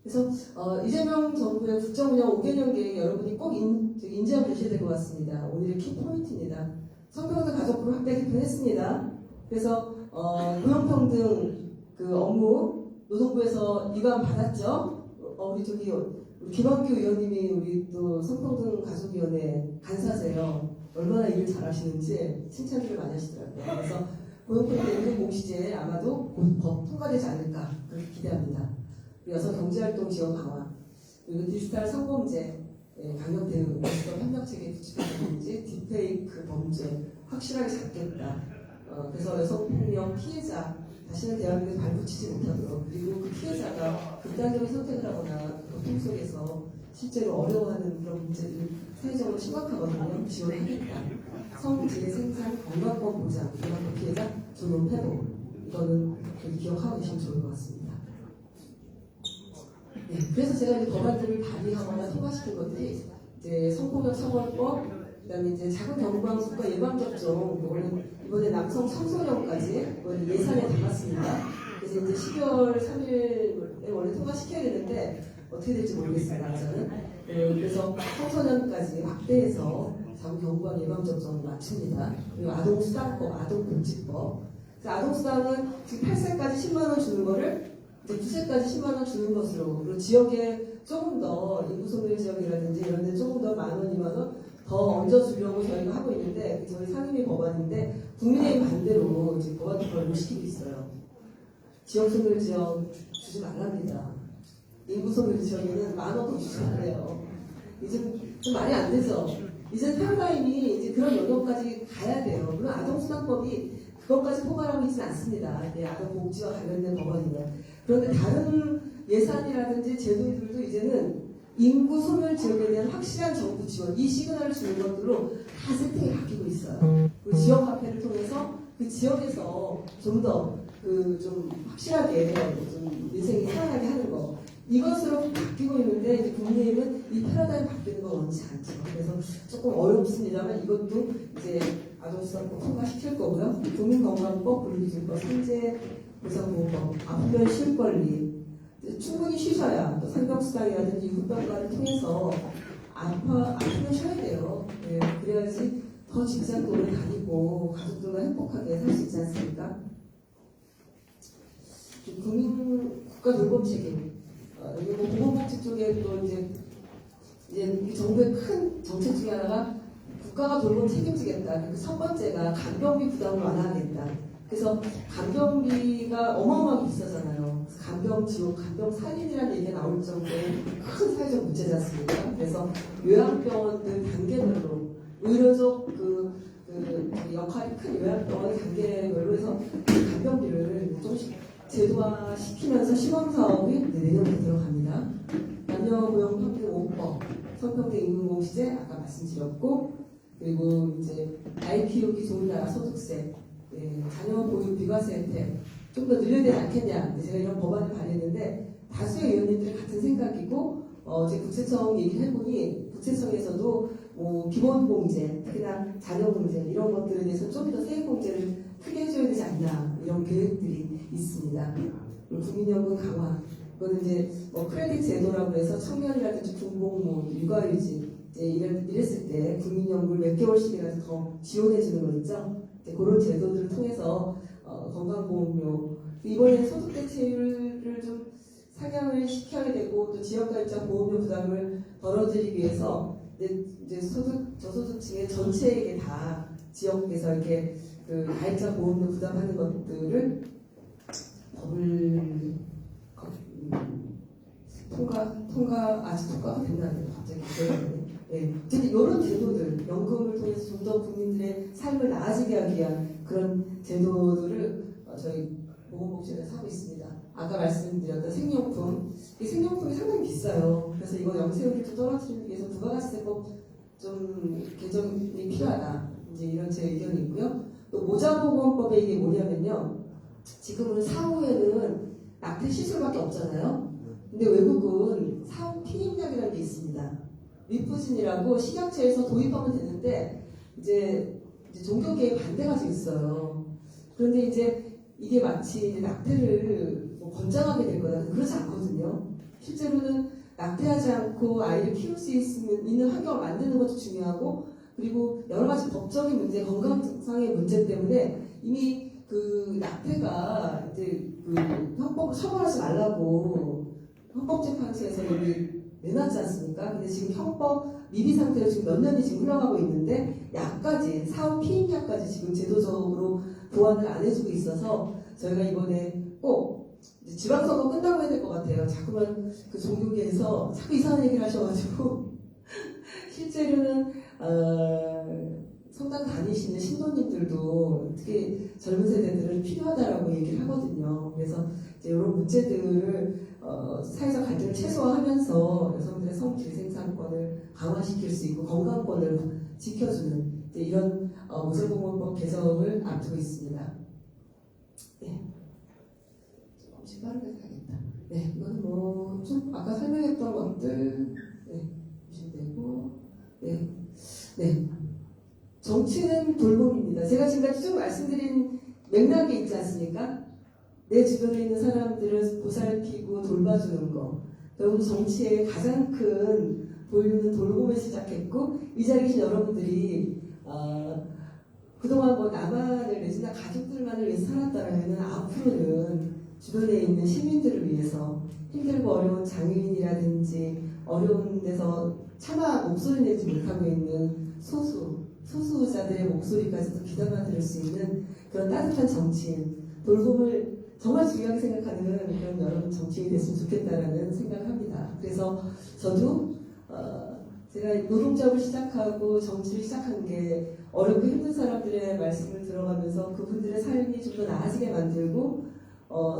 그래서 이재명 정부의 국정운영 5개년 계획 여러분이 꼭 인지하고 계셔야 될 것 같습니다. 오늘의 키포인트입니다. 성평등 가족부를 확대 개편했습니다. 그래서 고용평등 그 업무 노동부에서 이관 받았죠. 우리 김학규 의원님이 우리 또 성평등 가족위원회 간사세요. 얼마나 일을 잘하시는지 칭찬을 많이 하시더라고요. 그래서 고용평등 임금공시제 아마도 곧 법 통과되지 않을까 그렇게 기대합니다. 여성 경제활동 지원 강화, 그리고 디지털 성범죄 강력 대응, 디지털 협력체계 구축해서든지 딥페이크 범죄 확실하게 잡겠다. 그래서 여성폭력 피해자 다시는 대한민국에 발붙이지 못하도록, 그리고 그 피해자가 극단적인 선택을 하거나 고통 속에서 실제로 어려워하는 그런 문제들이 사회적으로 심각하거든요. 지원하겠다. 성재 생산 건강법 보장, 건강법 피해자 존엄 회복, 이거는 기억하고 계시면 좋을 것 같습니다. 네, 그래서 제가 이제 법안들을 발의하거나 통과시킨 것들이 이제 성폭력 처벌법, 그다음에 이제 작은 경부암 국가 예방 접종, 이번에 남성 청소년까지 이번에 예산에 담았습니다. 그래서 이제 12월 3일에 원래 통과시켜야 되는데 어떻게 될지 모르겠습니다. 저는 그래서 청소년까지 확대해서 작은 경부암 예방 접종을 맞춥니다. 그리고 아동수당법, 아동복지법. 그래서 아동수당은 지금 8세까지 10만 원 주는 거를 이제 9세까지 10만 원 주는 것으로, 그리고 지역에 조금 더 인구소멸 지역이라든지 이런 데 조금 더 10,000원, 20,000원 더 얹어주려고 저희가 하고 있는데, 저희 상임위 법안인데 국민의힘 반대로 이제 법안 통과를 못 시키고 있어요. 지역소멸 지역 주지 말랍니다. 인구소멸 지역에는 10,000원 더 주지 말래요. 이제 좀 말이 안 되죠. 이제 패러다임이 이제 그런 영역까지 가야 돼요. 물론 아동수당법이 그것까지 포괄하고 있지는 않습니다. 아동복지와 관련된 법안이면. 그런데 다른 예산이라든지 제도들도 이제는 인구 소멸 지역에 대한 확실한 정부 지원, 이 시그널을 주는 것들로 다 세팅이 바뀌고 있어요. 그 지역 화폐를 통해서 그 지역에서 좀 더 좀 확실하게 좀 민생이 살아나게 하는 거. 이것으로 바뀌고 있는데 이제 국민의힘은 이 패러다임 바뀌는 거 원치 않죠. 그래서 조금 어렵습니다만 이것도 이제 아동수당법 통과시킬 거고요. 국민건강법, 불기준법, 산재보상보호법, 아프면 쉴권리, 충분히 쉬셔야 또 상병수당이라든지 유급병가를 통해서 아프면 쉬어야 돼요. 네, 그래야지 더 직장도 오래 다니고 가족들과 행복하게 살 수 있지 않습니까? 국가돌봄 책임. 여기 뭐 보건복지 쪽에 또 이제 이 정부의 큰 정책 중에 하나가 국가가 돌봄 책임지겠다. 그 첫 번째가 간병비 부담을 완화하겠다. 그래서 간병비가 어마어마하게 비싸잖아요. 간병 지원, 간병 살인이라는 얘기가 나올 정도의 큰 사회적 문제지 않습니까? 그래서 요양병원들 단계별로 의료적 그 역할이 큰 요양병원의 단계별로 해서 간병비를 조금씩 제도화 시키면서 시범사업이 내년부터 들어갑니다. 남녀고용평등 5법, 성평등 임금공시제 아까 말씀드렸고, 그리고 이제 아이 키우기 좋은 나라 소득세, 자녀 보육 비과세 혜택 좀 더 늘려야 되지 않겠냐. 제가 이런 법안을 발의했는데 다수의 의원님들이 같은 생각이고, 제 국세청 얘기를 해보니 국세청에서도 뭐 기본공제, 특히나 자녀공제 이런 것들에 대해서 좀 더 세액공제를 크게 해줘야 되지 않나 이런 계획들이 있습니다. 국민연금 강화, 그거는 이제 뭐 크레딧 제도라고 해서 청년이라든지 중공무, 육아유지 이랬을 때 국민연금을 몇 개월씩이라도 더 지원해주는 거 있죠. 그런 제도들을 통해서 건강보험료, 이번에 소득대체율을 좀 상향을 시켜야 되고 또 지역가입자 보험료 부담을 덜어드리기 위해서 이제 저소득층의 전체에게 다 지역에서 이렇게 그 가입자 보험료 부담하는 것들을 법을 아직 통과가 됐나 안 됐나 갑자기 기억나네. 네, 어쨌든 이런 제도들, 연금을 통해서 좀 더 국민들의 삶을 나아지게 하기 위한 그런 제도들을 저희 보건복지에서 하고 있습니다. 아까 말씀드렸던 생명품, 이 생명품이 상당히 비싸요. 그래서 이거 영세율을 좀 떨어뜨리기 위해서 부가가치세법 좀 개정이 필요하다. 이제 이런 제 의견이 있고요. 또 모자보건법에 이게 뭐냐면요. 지금은 사후에는 낙태 시술밖에 없잖아요. 근데 외국은 사후 피임약이라는 게 있습니다. 리푸진이라고 식약처에서 도입하면 되는데 이제 종교계에 반대가 좀 있어요. 그런데 이제 이게 마치 낙태를 뭐 권장하게 될 거다. 그렇지 않거든요. 실제로는 낙태하지 않고 아이를 키울 수 있는 환경을 만드는 것도 중요하고, 그리고 여러 가지 법적인 문제, 건강상의 문제 때문에 이미 그 낙태가 이제 그 헌법을 처벌하지 말라고 헌법재판소에서 여기 내놨지 않습니까? 근데 지금 헌법 미비 상태로 지금 몇 년이 지금 흘러가고 있는데 약까지 사후 피임약까지 지금 제도적으로 보완을 안 해주고 있어서 저희가 이번에 꼭 이제 지방선거 끝나고 해야 될 것 같아요. 자꾸만 그 종교계에서 자꾸 이상한 얘기를 하셔가지고 실제로는 성당 다니시는 신도님들도 특히 젊은 세대들은 필요하다라고 얘기를 하거든요. 그래서 이제 이런 문제들을 사회적 갈등을 최소화하면서 여성들의 성질 생산권을 강화시킬 수 있고 건강권을 지켜주는 이제 이런 무죄공원법 개정을 앞두고 있습니다. 네. 조금씩 빠르게 가겠다. 네, 이건 뭐 좀 아까 설명했던 것들 보시면 되고, 네. 정치는 돌봄입니다. 제가 지금까지 쭉 말씀드린 맥락이 있지 않습니까? 내 주변에 있는 사람들을 보살피고 돌봐주는 거. 결국 정치의 가장 큰 보유는 돌봄에 시작했고, 이 자리에 계신 여러분들이 그동안 뭐 나만을 내지나 가족들만을 위해서 살았다면 앞으로는 주변에 있는 시민들을 위해서 힘들고 어려운 장애인이라든지 어려운 데서 차마 목소리 내지 못하고 있는 소수자들의 목소리까지도 귀담아 들을 수 있는 그런 따뜻한 정치인, 돌봄을 정말 중요하게 생각하는 그런 여러분 정치인이 됐으면 좋겠다라는 생각을 합니다. 그래서 저도 제가 노동자업을 시작하고 정치를 시작한 게 어렵고 힘든 사람들의 말씀을 들어가면서 그분들의 삶이 좀 더 나아지게 만들고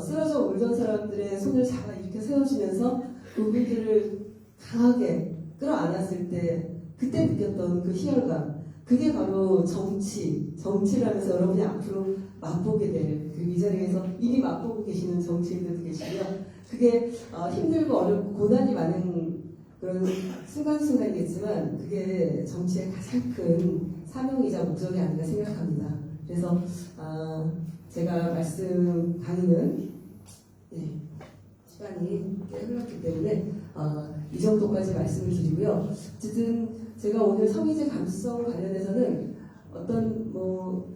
쓰러져 울던 사람들의 손을 잡아 이렇게 세워주면서 그분들을 강하게 끌어안았을 때 그때 느꼈던 그 희열감, 그게 바로 정치라면서 여러분이 앞으로 맛보게 될 그 이 자리에서 이미 맛보고 계시는 정치인들도 계시고요. 그게 힘들고 어렵고 고난이 많은 그런 순간순간이겠지만 그게 정치의 가장 큰 사명이자 목적이 아닌가 생각합니다. 그래서 제가 말씀 강의는 시간이 꽤 흘렀기 때문에 이 정도까지 말씀을 드리고요. 어쨌든 제가 오늘 성의제 감수성 관련해서는 어떤 뭐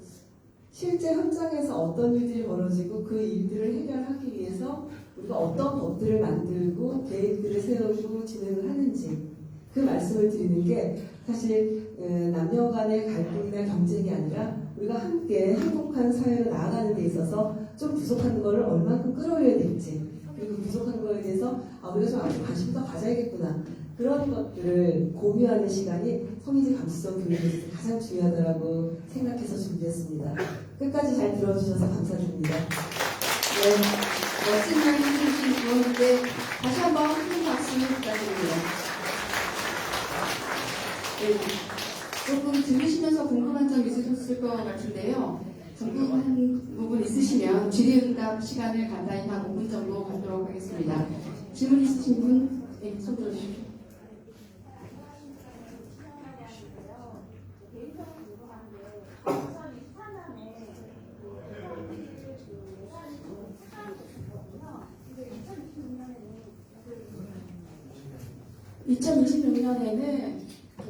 실제 현장에서 어떤 일들이 벌어지고 그 일들을 해결하기 위해서 우리가 어떤 법들을 만들고 계획들을 세우고 진행을 하는지 그 말씀을 드리는 게 사실 남녀 간의 갈등이나 경쟁이 아니라 우리가 함께 행복한 사회로 나아가는 데 있어서 좀 부족한 거를 얼만큼 끌어올려야 될지, 그리고 부족한 거에 대해서 우리가 좀 아주 관심 더 가져야겠구나, 그런 것들을 공유하는 시간이 성의제 감수성 교육에서 가장 중요하다고 생각해서 준비했습니다. 끝까지 잘 들어주셔서 감사드립니다. 네, 멋진 말씀 해주신 부원님께 다시 한번 큰 박수 부탁드립니다. 네, 조금 들으시면서 궁금한 점 있으셨을 것 같은데요. 궁금한 부분 있으시면 질의응답 시간을 간단히 한 5분 정도 갖도록 하겠습니다. 질문 있으신 분, 손 들어주십시오. (2026년에는) 그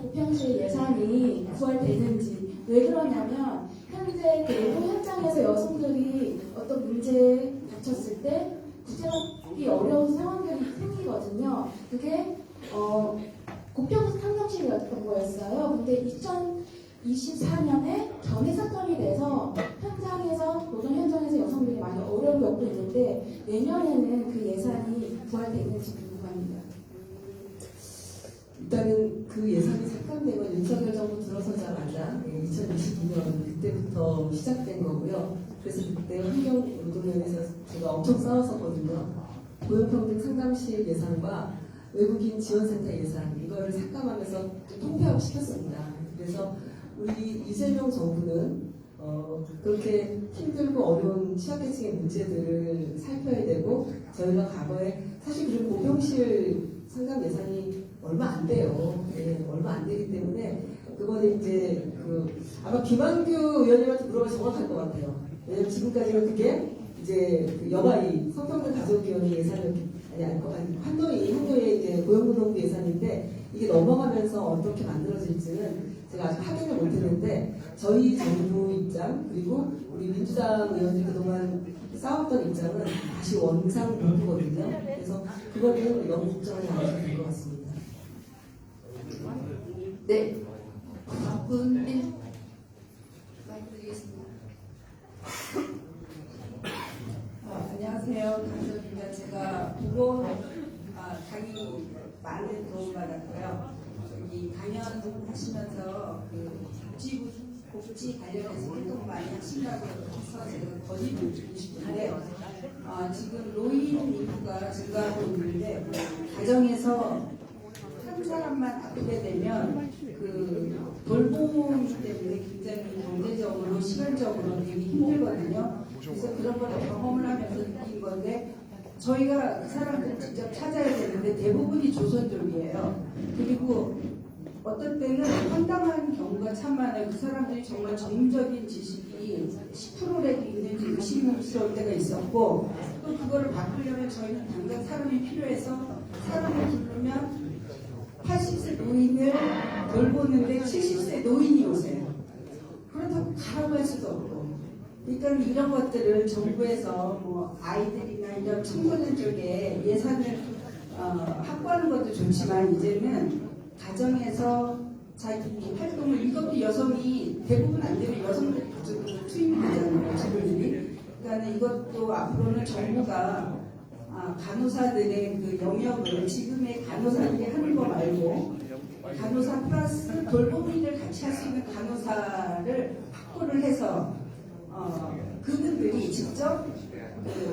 고평시 예산이 부활되는지, 왜 그러냐면 현재 그 노동 현장에서 여성들이 어떤 문제에 닥쳤을 때 구제받기 어려운 상황들이 생기거든요. 그게 고평상경실이었던 거였어요. 근데 2024년에 견해 사건이 돼서 현장에서 노동 현장에서 여성들이 많이 어려움을 겪고 있는데 내년에는 그 예산이 부활되는지 궁금합니다. 일단은 그 예산이 삭감되면 윤석열 정부 들어서자마자 2022년 그때부터 시작된 거고요. 그래서 그때 환경노동위원회에서 제가 엄청 싸웠었거든요. 고용평등 상담실 예산과 외국인 지원센터 예산 이거를 삭감하면서 통폐합 시켰습니다. 그래서 우리 이재명 정부는 그렇게 힘들고 어려운 취약계층의 문제들을 살펴야 되고 저희가 과거에 사실 그리고 고병실 상담 예산이 얼마 안 돼요. 네, 얼마 안 되기 때문에 그거는 이제 아마 김한규 의원님한테 물어봐서 정확할 것 같아요. 왜냐면 지금까지는 그게 이제 여가위 성평등 가족위원회 예산을 아니 한노위 이제 고용노동부 예산인데 이게 넘어가면서 어떻게 만들어질지는 제가 아직 확인을 못했는데 저희 정부 입장 그리고 우리 민주당 의원들 그동안 싸웠던 입장은 다시 원상 복구거든요. 그래서 그거는 너무 걱정하지 않으셔도 될 것 같습니다. 네. 분 1. 마이크 드리겠습니다. 안녕하세요. 강서입니다. 제가 보고 강의 많은 도움 받았고요. 이 강연 하시면서 복지 관련해서 활동 많이 하신다고 해서 제가 건의를 드리고 싶은데 지금 노인 인구가 증가하고 있는데 가정에서 한 사람만 아프게 되면 돌봄 때문에 굉장히 경제적으로 시간적으로 되게 힘들거든요. 그래서 그런 걸 경험을 하면서 느낀 건데 저희가 그 사람들 직접 찾아야 되는데 대부분이 조선족이에요. 그리고 어떤 때는 황당한 경우가 참 많아요. 그 사람들이 정말 전문적인 지식이 10%라도 있는지 의심스러울 때가 있었고 또 그거를 바꾸려면 저희는 당장 사람이 필요해서 사람을 부르면 80세 노인을 돌보는데 70세 노인이 오세요. 그렇다고 가라고 할 수도 없고 그러니까 이런 것들을 정부에서 뭐 아이들이나 이런 청소년 쪽에 예산을 확보하는 것도 좋지만 이제는 가정에서 자기 활동을 이것도 여성이 대부분 안 되면 여성들이 가족으로 투입이 되잖아요. 주부들이. 그러니까 이것도 앞으로는 정부가 간호사들의 그 영역을 지금의 간호사들이 하는 거 말고 간호사 플러스 돌봄 일을 같이 할 수 있는 간호사를 확보를 해서 그분들이 직접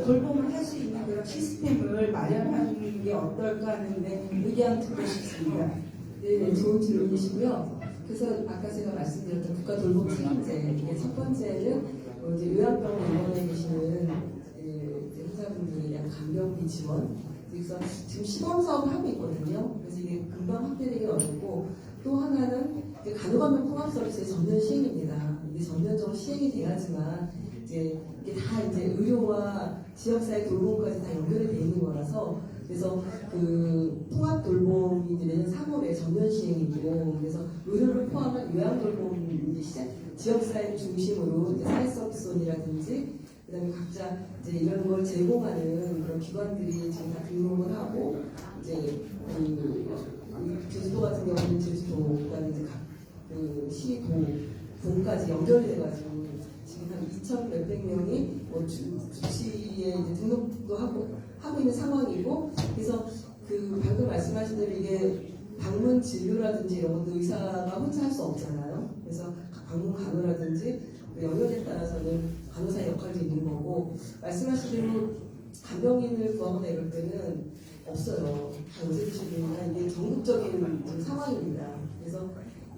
돌봄을 할 수 있는 그런 시스템을 마련하는 게 어떨까 하는데 의견 듣고 싶습니다. 네, 좋은 질문이시고요. 그래서 아까 제가 말씀드렸던 국가 돌봄 책임제 이게 첫 번째는 이제 요양병원 입원해 계시는 환자분들에 대한 간병비 지원. 그래서 지금 시범 사업을 하고 있거든요. 그래서 이게 금방 확대되기 어렵고 또 하나는 간호감염 통합 서비스의 전면 시행입니다. 이게 전면적으로 시행이 돼야지만 이제 이게 다 이제 의료와 지역사회 돌봄까지 다 연결이 돼 있는 거라서 그래서 그 통합 돌봄이 이제 내년 3월에 전면 시행이고 그래서 의료를 포함한 요양 돌봄 이제 시작 지역사회 중심으로 이제 사회서비스원이라든지 그다음에 각자 이제 이런 걸 제공하는 그런 기관들이 지금 다 등록을 하고 이제 제주도 같은 경우는 제주도 그다음에 이제 그 시도 동까지 연결돼가지고 지금 한 2,000 몇백 명이 뭐 주치에 이제 등록도 하고 있는 상황이고 그래서 그 방금 말씀하신 대로 이게 방문 진료라든지 이런 것도 의사가 혼자 할 수 없잖아요. 그래서 방문 간호라든지 연결에 따라서는 간호사의 역할도 있는 거고 말씀하신 대로 간병인을 구하거나 이럴 때는 없어요. 다 요새주시니까 이게 전국적인 상황입니다. 그래서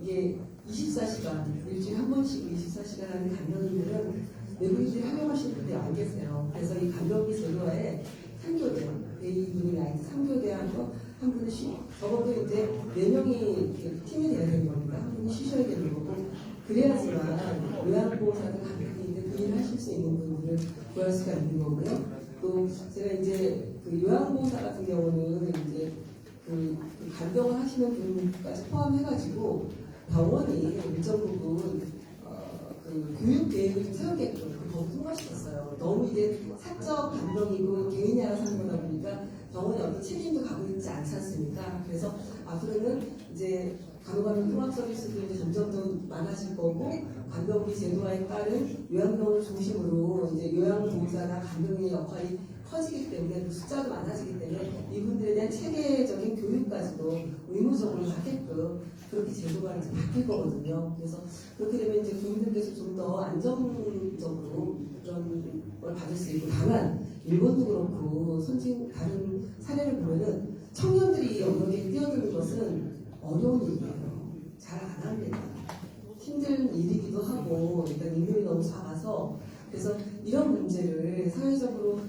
이게 24시간 일주일에 한 번씩 24시간 하는 간병인들은 외국인들이 활용하시는 분들이 안 계세요. 그래서 이 간병비 제도화에 3교대, A분이 나이트 3교대 한 분이 적어도 이제 4명이 팀이 돼야 되는 겁니다. 한 분이 쉬셔야 되는 거고 그래야지만 요양보호사든 간병인들 그 일을 하실 수 있는 분들을 구할 수가 있는 거고요. 또 제가 이제 그 요양보호사 같은 경우는 이제 그 간병을 하시는 분까지 포함해가지고 병원이 일정 부분 그 교육 계획을 좀 세우게끔 거기 통과시켰어요. 너무 이게 사적 간병이고 개인이 알아서 하는 거다 보니까 병원에 어떤 책임도 가고 있지 않지 않습니까? 그래서 앞으로는 이제 간호간병 통합 서비스도 이제 점점 더 많아질 거고 간병비 제도화에 따른 요양병원을 중심으로 이제 요양보호사나 간병인의 역할이 커지기 때문에 그 숫자도 많아지기 때문에 이분들에 대한 체계적인 교육까지도 의무적으로 하게끔 그렇게 제도가 이제 바뀔 거거든요. 그래서 그렇게 되면 이제 국민들께서 좀 더 안정적으로 그런 걸 받을 수 있고 다만 일본도 그렇고 선진 다른 사례를 보면은 청년들이 영역에 뛰어드는 것은 어려운 일이에요. 잘 안 합니다. 힘든 일이기도 하고 일단 임금이 너무 작아서 그래서 이런 문제를 사회적으로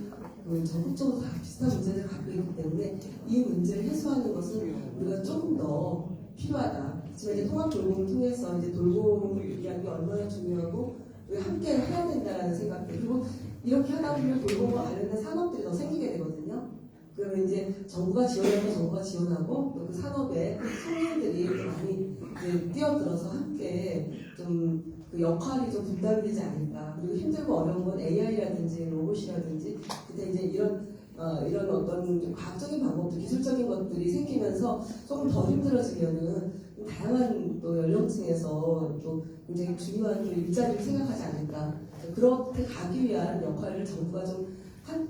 전국적으로 다 비슷한 문제를 갖고 있기 때문에 이 문제를 해소하는 것은 우리가 조금 더 필요하다. 하지만 이제 통합 돌봄을 통해서 이제 돌봄이라는 게 얼마나 중요하고 우리가 함께 해야 된다는 생각들 그리고 이렇게 하다 보면 돌봄과 관련된 산업들이 더 생기게 되거든요. 그러면 이제 정부가 지원하고 정부가 지원하고 또 그 산업에 청년들이 많이 이제 뛰어들어서 함께 좀 그 역할이 좀 분담되지 않을까. 그리고 힘들고 어려운 건 AI라든지 로봇이라든지 근데 이제 이런 어떤 좀 과학적인 방법들, 기술적인 것들이 생기면서 조금 더 힘들어지면은 다양한 또 연령층에서 또 굉장히 중요한 또 일자리를 생각하지 않을까. 그렇게 가기 위한 역할을 정부가 좀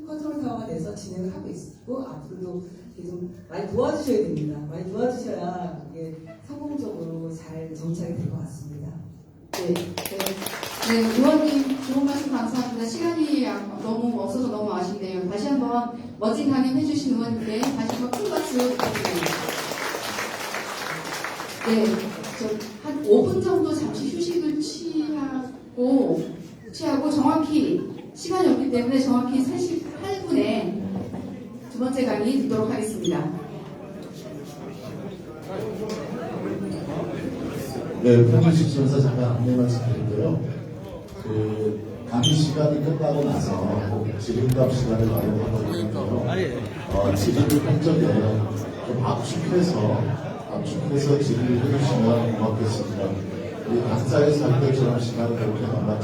컨트롤 타워가 돼서 진행을 하고 있고 앞으로도 좀 많이 도와주셔야 됩니다. 많이 도와주셔야 이게 성공적으로 잘 정착이 될 것 같습니다. 네, 의원님 좋은 말씀 감사합니다. 시간이 너무 없어서 너무 아쉽네요. 다시 한번 멋진 강연 해주신 의원님께 다시 한번 큰 박수 부탁드립니다. 네, 저 한 5분 정도 잠시 휴식을 취하고 정확히 시간이 없기 때문에 정확히 48분에 두 번째 강의 듣도록 하겠습니다. 네, 편의식 순서 잠깐 안내 말씀드리고요. 강의 시간이 끝나고 나서 질의응답 시간을 마련하고 있는데요. 질의를 한 적에 좀 압축해서 질의를 해주시면 고맙겠습니다. 우리 강사에서 할 때처럼 시간을 그렇게 남아